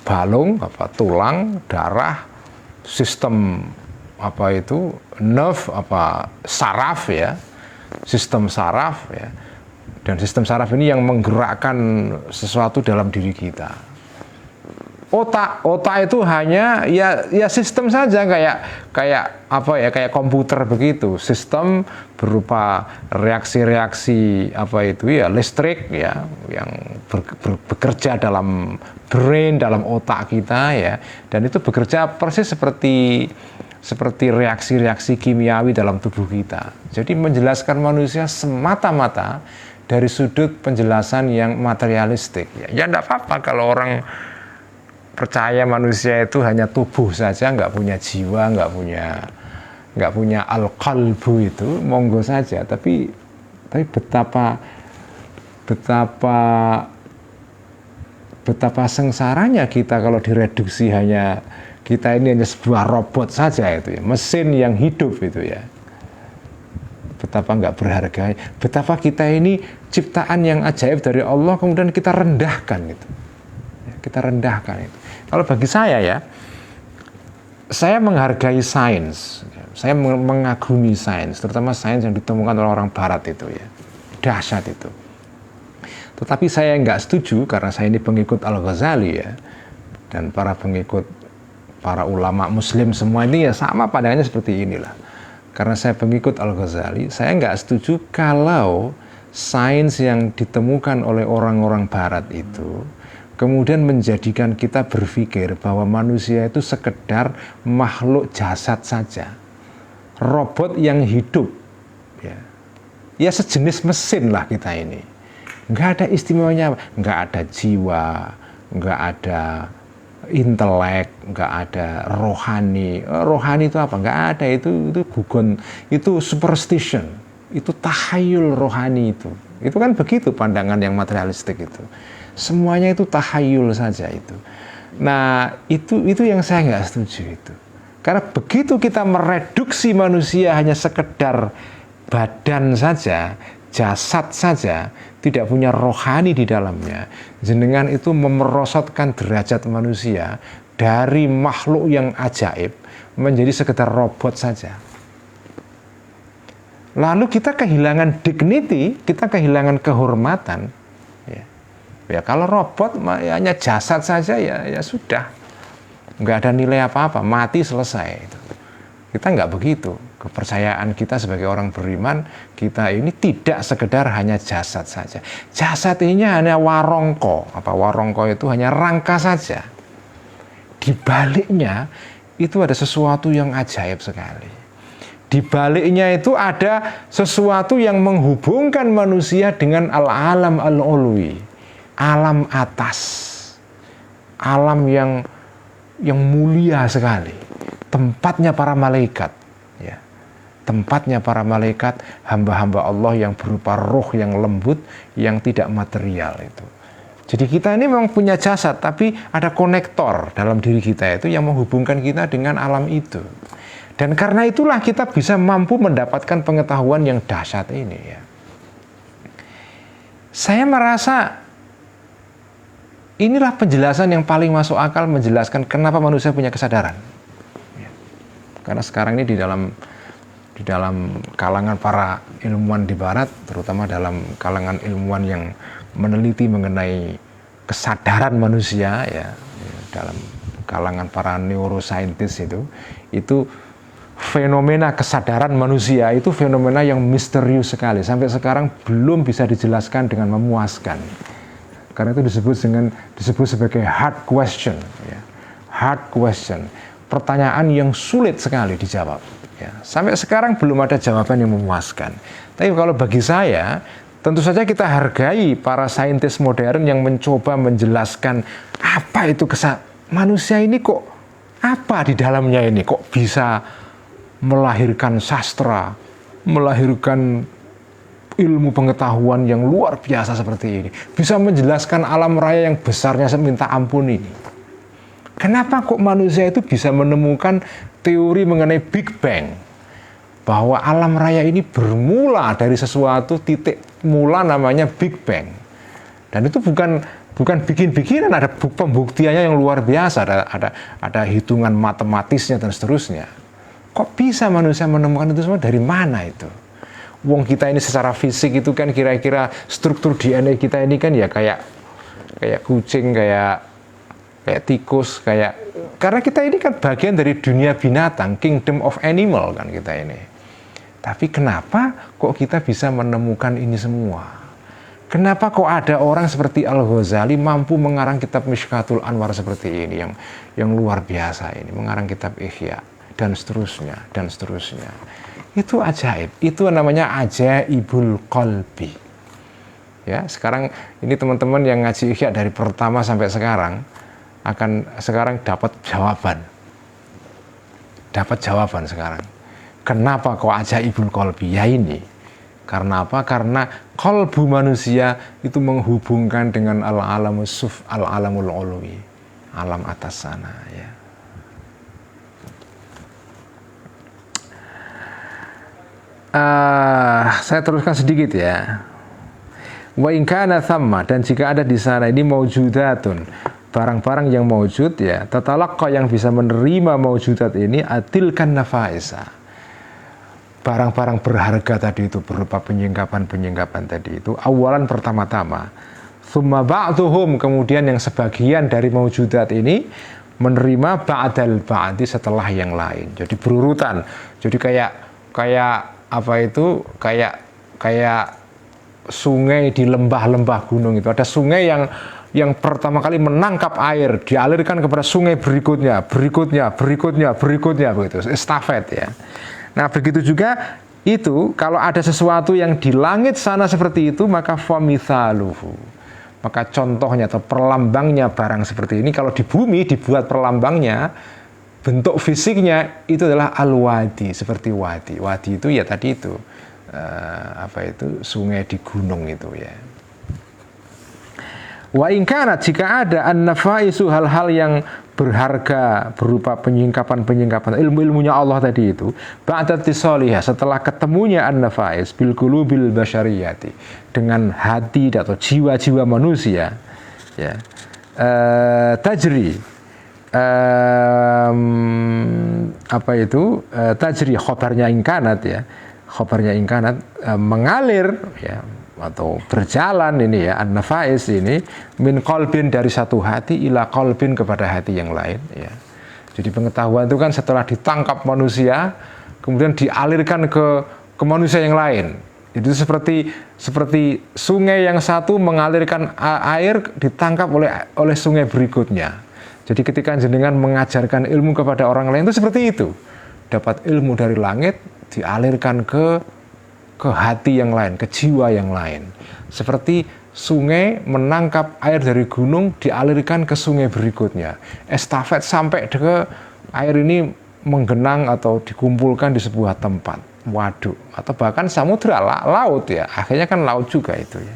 A: balung, tulang, darah, sistem nerve, saraf ya, sistem saraf ya. Dan sistem saraf ini yang menggerakkan sesuatu dalam diri kita. Otak itu hanya ya sistem saja kayak komputer begitu, sistem berupa reaksi-reaksi listrik ya yang bekerja dalam brain, dalam otak kita ya, dan itu bekerja persis seperti reaksi-reaksi kimiawi dalam tubuh kita. Jadi menjelaskan manusia semata-mata dari sudut penjelasan yang materialistik ya enggak apa-apa kalau orang percaya manusia itu hanya tubuh saja, nggak punya jiwa, nggak punya al-qalbu, itu monggo saja. Tapi betapa sengsaranya kita kalau direduksi kita ini hanya sebuah robot saja itu ya, mesin yang hidup itu ya. Betapa nggak berharga, betapa kita ini ciptaan yang ajaib dari Allah kemudian kita rendahkan itu. Kalau bagi saya ya, saya menghargai sains, saya mengagumi sains, terutama sains yang ditemukan oleh orang Barat itu ya, dahsyat itu. Tetapi saya nggak setuju karena saya ini pengikut Al-Ghazali ya, dan para ulama Muslim semua ini ya sama pandangannya seperti inilah. karena saya pengikut Al-Ghazali, saya nggak setuju kalau sains yang ditemukan oleh orang-orang barat itu kemudian menjadikan kita berpikir bahwa manusia itu sekedar makhluk jasad saja, robot yang hidup, ya sejenis mesin lah kita ini, nggak ada istimewanya, nggak ada jiwa, nggak ada intelek, nggak ada rohani. Rohani itu apa? Nggak ada, itu gugon, itu superstition, itu tahayul rohani itu kan begitu pandangan yang materialistik itu. Semuanya itu tahayul saja itu. Nah, itu yang saya nggak setuju itu. Karena begitu kita mereduksi manusia hanya sekedar badan saja, jasad saja, tidak punya rohani di dalamnya, jenengan itu memerosotkan derajat manusia dari makhluk yang ajaib menjadi sekedar robot saja. Lalu kita kehilangan dignity, kita kehilangan kehormatan. Ya kalau robot hanya jasad saja ya sudah, nggak ada nilai apa-apa, mati selesai. Kita nggak begitu. Kepercayaan kita sebagai orang beriman, kita ini tidak sekedar hanya jasad saja. Jasad ini hanya warongko. Warongko itu hanya rangka saja. Di baliknya itu ada sesuatu yang ajaib sekali. Di baliknya itu ada sesuatu yang menghubungkan manusia dengan al-alam al-ulwi, alam atas, alam yang mulia sekali, tempatnya para malaikat, ya, tempatnya para malaikat, hamba-hamba Allah yang berupa roh yang lembut, yang tidak material itu. Jadi kita ini memang punya jasad, tapi ada konektor dalam diri kita itu yang menghubungkan kita dengan alam itu. Dan karena itulah kita bisa mampu mendapatkan pengetahuan yang dahsyat ini. Ya. Saya merasa inilah penjelasan yang paling masuk akal menjelaskan kenapa manusia punya kesadaran. Ya. Karena sekarang ini di dalam kalangan para ilmuwan di Barat, terutama dalam kalangan ilmuwan yang meneliti mengenai kesadaran manusia, ya, dalam kalangan para neuroscientist itu fenomena kesadaran manusia itu fenomena yang misterius sekali. Sampai sekarang belum bisa dijelaskan dengan memuaskan. Karena itu disebut sebagai hard question, ya. Hard question, pertanyaan yang sulit sekali dijawab. Ya. Sampai sekarang belum ada jawaban yang memuaskan. Tapi kalau bagi saya, tentu saja kita hargai para saintis modern yang mencoba menjelaskan apa itu manusia ini kok apa di dalamnya ini kok bisa melahirkan sastra, melahirkan ilmu pengetahuan yang luar biasa seperti ini, bisa menjelaskan alam raya yang besarnya seminta ampun ini. Kenapa kok manusia itu bisa menemukan teori mengenai Big Bang, bahwa alam raya ini bermula dari sesuatu titik mula namanya Big Bang, dan itu bukan bikin-bikinan, ada pembuktiannya yang luar biasa, ada hitungan matematisnya dan seterusnya. Kok bisa manusia menemukan itu semua, dari mana itu? Wong kita ini secara fisik itu kan kira-kira struktur DNA kita ini kan ya kayak kucing, kayak tikus, karena kita ini kan bagian dari dunia binatang, kingdom of animal kan kita ini. Tapi kenapa kok kita bisa menemukan ini semua? Kenapa kok ada orang seperti Al-Ghazali mampu mengarang kitab Mishkatul Anwar seperti ini yang luar biasa ini, mengarang kitab Ihya dan seterusnya dan seterusnya. Itu ajaib, itu namanya ajaibul qalbi. Ya, sekarang ini teman-teman yang ngaji Ihya dari pertama sampai sekarang akan sekarang dapat jawaban. Dapat jawaban sekarang. Kenapa kok ajaibul qalbi? Ya ini. Karena apa? Karena qalbu manusia itu menghubungkan dengan al-alamul suf, al-alamul ulwi, alam atas sana, ya. Saya teruskan sedikit ya. Wa in kana thamma, dan jika ada di sana ini maujudatun, barang-barang yang maujud, ya, tatalaqqa, yang bisa menerima maujudat ini, atilkan nafaisa, barang-barang berharga tadi itu berupa penyingkapan tadi itu, awalan pertama-tama, thumma ba'duhum, kemudian yang sebagian dari maujudat ini menerima ba'dal ba'di, setelah yang lain. Jadi berurutan. Jadi kayak kayak apa itu, kayak sungai di lembah-lembah gunung itu. Ada sungai yang pertama kali menangkap air, dialirkan kepada sungai berikutnya begitu, estafet ya. Nah, begitu juga itu kalau ada sesuatu yang di langit sana seperti itu, maka famithaluhu, maka contohnya atau perlambangnya barang seperti ini kalau di bumi dibuat perlambangnya, bentuk fisiknya itu adalah al-wadi, seperti wadi. Wadi itu ya tadi itu sungai di gunung itu ya. Wa in kanat, jika ada an-nafaisu, hal-hal yang berharga berupa penyingkapan ilmu-ilmunya Allah tadi itu, ba'da tisaliha, setelah ketemunya an-nafais bil qulubil basyariyati, dengan hati atau jiwa-jiwa manusia ya, tajri tajri khobarnya ingkanat ya, khobarnya ingkanat mengalir ya, atau berjalan ini ya, an-nafais ini min qalbin, dari satu hati ila qalbin, kepada hati yang lain ya. Jadi pengetahuan itu kan setelah ditangkap manusia kemudian dialirkan ke manusia yang lain. Itu seperti sungai yang satu mengalirkan air ditangkap oleh sungai berikutnya. Jadi ketika jenengan mengajarkan ilmu kepada orang lain itu seperti itu. Dapat ilmu dari langit dialirkan ke hati yang lain, ke jiwa yang lain. Seperti sungai menangkap air dari gunung dialirkan ke sungai berikutnya. Estafet sampai ke air ini menggenang atau dikumpulkan di sebuah tempat, waduk atau bahkan samudra, laut ya. Akhirnya kan laut juga itu ya.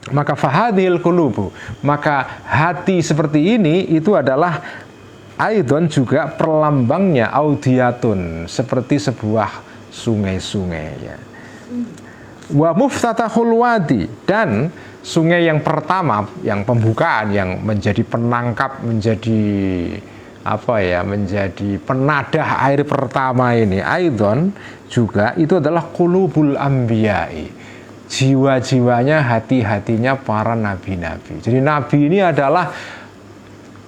A: Maka fahadhil qulubu, maka hati seperti ini itu adalah aidon juga perlambangnya, audiyatun, seperti sebuah sungai-sungai ya. Wa muftatahul wadi, dan sungai yang pertama, yang pembukaan, yang menjadi penangkap, menjadi menjadi penadah air pertama ini, aidon juga itu adalah qulubul anbiya'i, jiwa-jiwanya, hati-hatinya para nabi-nabi. Jadi nabi ini adalah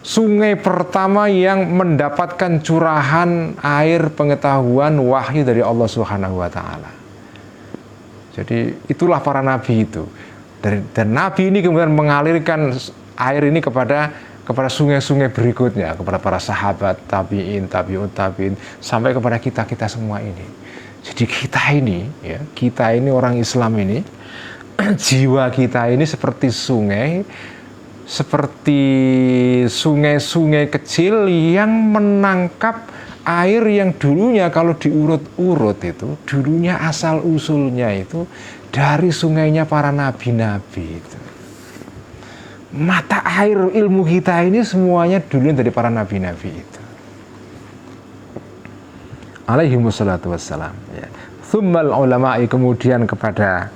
A: sungai pertama yang mendapatkan curahan air pengetahuan wahyu dari Allah Subhanahu wa taala. Jadi itulah para nabi itu. Dan nabi ini kemudian mengalirkan air ini kepada sungai-sungai berikutnya, kepada para sahabat, tabi'in, tabi'ut tabi'in, sampai kepada kita semua ini. Jadi kita ini orang Islam ini, jiwa kita ini seperti sungai-sungai kecil yang menangkap air yang dulunya kalau diurut-urut itu, dulunya asal usulnya itu dari sungainya para nabi-nabi itu. Mata air ilmu kita ini semuanya dulunya dari para nabi-nabi itu. Alaihimussalatu wassalam ya. Tsummal ulama'i, kemudian kepada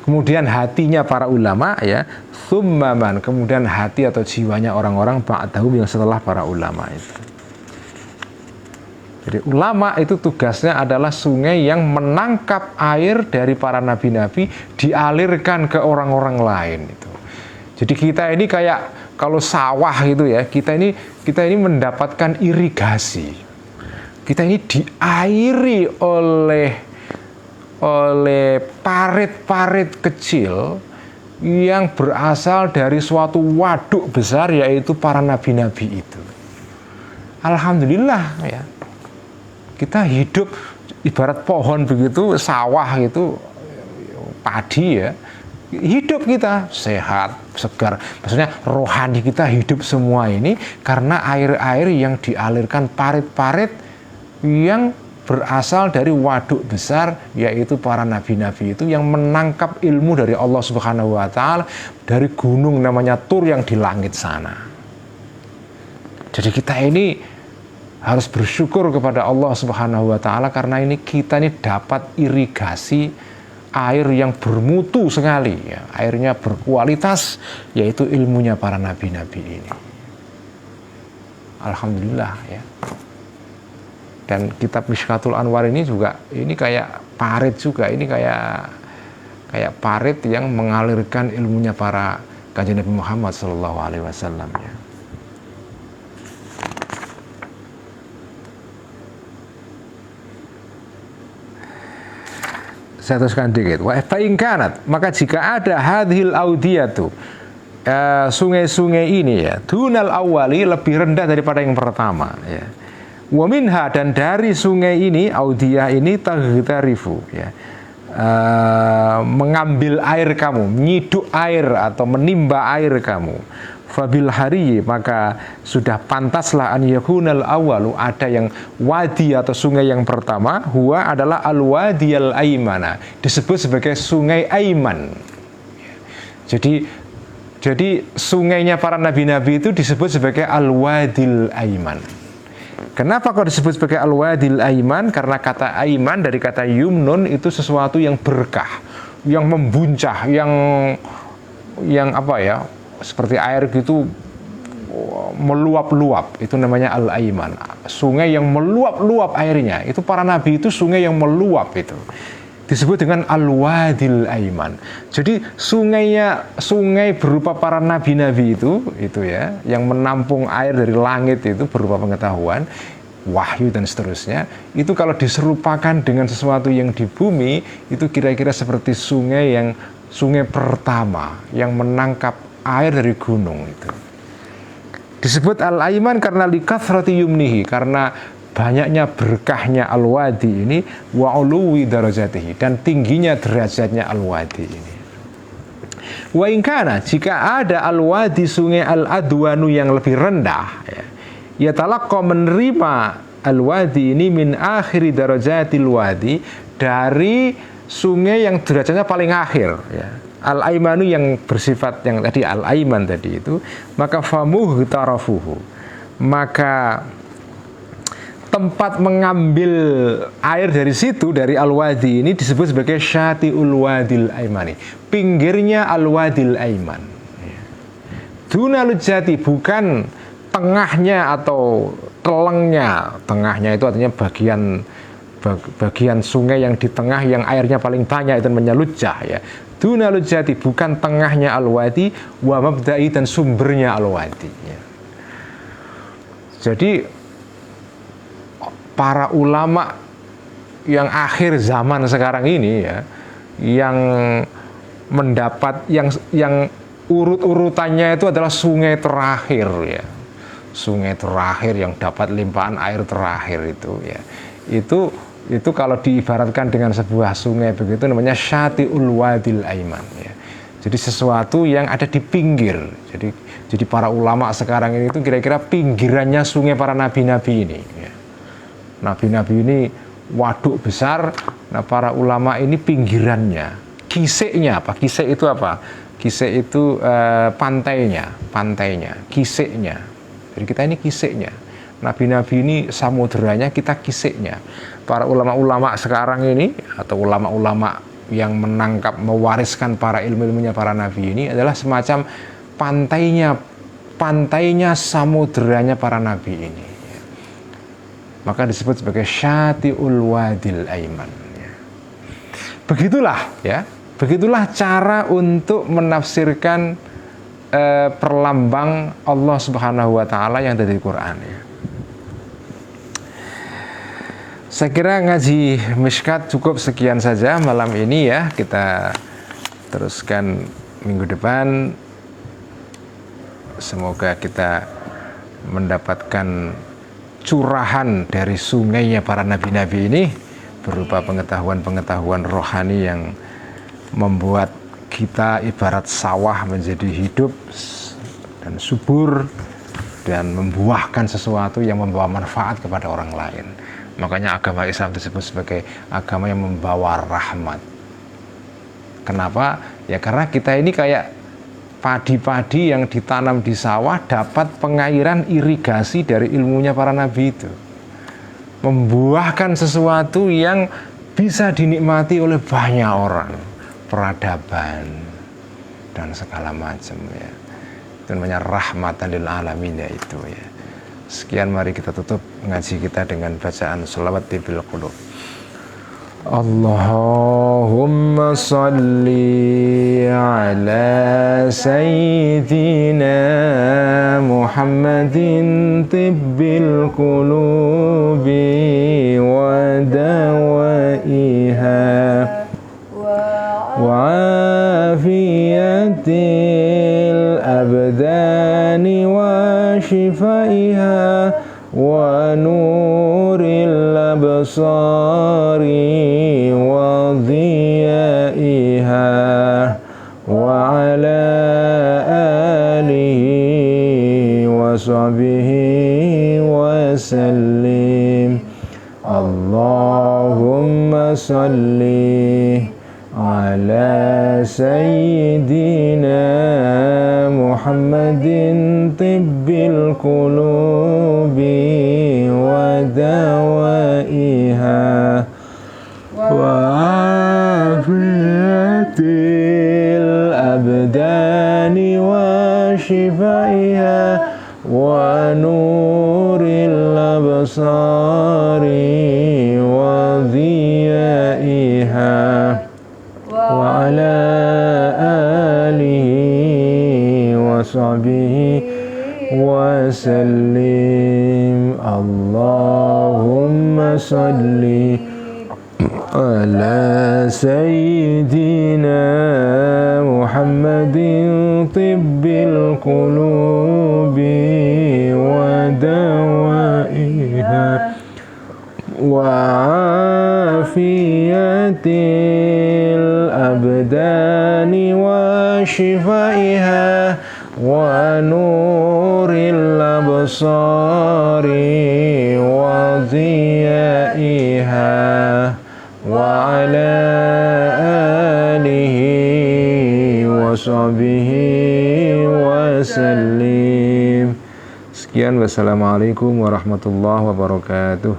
A: kemudian hatinya para ulama ya, tsummaman, kemudian hati atau jiwanya orang-orang ba'dahum, yang setelah para ulama itu. Jadi ulama itu tugasnya adalah sungai yang menangkap air dari para nabi-nabi dialirkan ke orang-orang lain itu. Jadi kita ini kayak kalau sawah itu ya, kita ini mendapatkan irigasi. Kita ini diairi oleh parit-parit kecil yang berasal dari suatu waduk besar, yaitu para nabi-nabi itu. Alhamdulillah ya, kita hidup ibarat pohon begitu, sawah itu padi ya, hidup kita sehat, segar. Maksudnya rohani kita hidup semua ini karena air-air yang dialirkan parit-parit yang berasal dari waduk besar, yaitu para nabi-nabi itu yang menangkap ilmu dari Allah Subhanahu wa taala dari gunung namanya Tur yang di langit sana. Jadi kita ini harus bersyukur kepada Allah Subhanahu wa taala karena kita ini dapat irigasi air yang bermutu sekali ya, airnya berkualitas, yaitu ilmunya para nabi-nabi ini. Alhamdulillah ya. Dan kitab Mishkatul Anwar ini juga, ini kayak parit juga, ini kayak parit yang mengalirkan ilmunya para Kanjeng Nabi Muhammad SAW ya. Saya teruskan dikit. Wa fa in kanat, maka jika ada hadhil audiyatu, sungai-sungai ini ya, dunal awali, lebih rendah daripada yang pertama ya. Wa minha, dan dari sungai ini, audiyah ini, taghtarifu ya, mengambil air kamu, menyiduk air atau menimba air kamu. Fabil hari, maka sudah pantaslah an yakunal awalu, ada yang wadi atau sungai yang pertama, huwa adalah al wadiyal aimana, disebut sebagai sungai Aiman. Jadi sungainya para nabi-nabi itu disebut sebagai al wadil aiman. Kenapa kok disebut sebagai al wadil aiman? Karena kata aiman dari kata yumnun, itu sesuatu yang berkah, yang membuncah, yang apa ya, seperti air gitu meluap-luap, itu namanya al-aiman. Sungai yang meluap-luap airnya, itu para nabi itu sungai yang meluap, itu disebut dengan al-wadil aiman. Jadi sungai berupa para nabi-nabi itu ya, yang menampung air dari langit itu berupa pengetahuan, wahyu dan seterusnya, itu kalau diserupakan dengan sesuatu yang di bumi, itu kira-kira seperti sungai pertama yang menangkap air dari gunung itu. Disebut al-aiman karena likathrati yumnihi, karena banyaknya berkahnya al-wadi ini, wa uluwi darajatihi, dan tingginya derajatnya al-wadi ini. Wa in kana, jika ada al-wadi sungai al-adwanu yang lebih rendah ya, talaqqa menerima al-wadi ini min akhiri darajatil wadi, dari sungai yang derajatnya paling akhir ya. Al-aimanu yang bersifat yang tadi al-aiman tadi itu, maka famuh tarafuhu, maka tempat mengambil air dari situ, dari al-wadi ini, disebut sebagai syati'ul wadil aimani, pinggirnya al-wadil aiman. Dunalul jati, bukan tengahnya atau telengnya. Tengahnya itu artinya bagian sungai yang di tengah, yang airnya paling banyak, itu namanya lujjah ya. Dunalul jati, bukan tengahnya al-wadi, wa mabda'i, dan sumbernya al-wadi ya. Jadi para ulama yang akhir zaman sekarang ini ya, yang mendapat yang urut-urutannya itu adalah sungai terakhir ya, sungai terakhir yang dapat limpahan air terakhir itu ya, itu kalau diibaratkan dengan sebuah sungai begitu, namanya syati'ul wadil aiman ya. Jadi sesuatu yang ada di pinggir. Jadi para ulama sekarang ini itu kira-kira pinggirannya sungai para nabi-nabi ini ya. Nabi-nabi ini waduk besar, nah para ulama ini pinggirannya. Kiseknya apa? Kisek itu apa? Kisek itu pantainya, kiseknya. Jadi kita ini kiseknya. Nabi-nabi ini samudranya, kita kiseknya. Para ulama-ulama sekarang ini, atau ulama-ulama yang menangkap, mewariskan para ilmu-ilmunya para nabi ini, adalah semacam pantainya samudranya para nabi ini. Maka disebut sebagai syati'ul wadil aiman ya. Begitulah cara untuk menafsirkan perlambang Allah Subhanahu wa taala yang ada di Quran ya. Saya kira ngaji Mishkat cukup sekian saja malam ini ya. Kita teruskan minggu depan. Semoga kita mendapatkan curahan dari sungainya para nabi-nabi ini, berupa pengetahuan-pengetahuan rohani yang membuat kita ibarat sawah menjadi hidup dan subur, dan membuahkan sesuatu yang membawa manfaat kepada orang lain. Makanya agama Islam disebut sebagai agama yang membawa rahmat. Kenapa? Ya karena kita ini kayak padi-padi yang ditanam di sawah, dapat pengairan irigasi dari ilmunya para nabi itu, membuahkan sesuatu yang bisa dinikmati oleh banyak orang, peradaban dan segala macam ya. Itu namanya rahmatan lil alamin ya itu ya. Sekian, mari kita tutup ngaji kita dengan bacaan sholawat bil qulub. Allahumma salli ala sayyidina Muhammadin tibbil qulubi wa dawaiha وشفائها ونور الأبصار وضيائها وعلى آله وصحبه وسلم. اللهم صل على سيدنا محمد طب القلوب ودوائها وعافية الأبدان وشفائها ونور الأبصار وضيائها وعلى آله وصحبه وسلم. اللهم صل على سيدنا محمد طب القلوب ودوائها وعافية الأبدان وشفائها ونور الأبصار وضيائها وعلى آله وصحبه وسلم. Sekian, wassalamualaikum warahmatullahi wabarakatuh.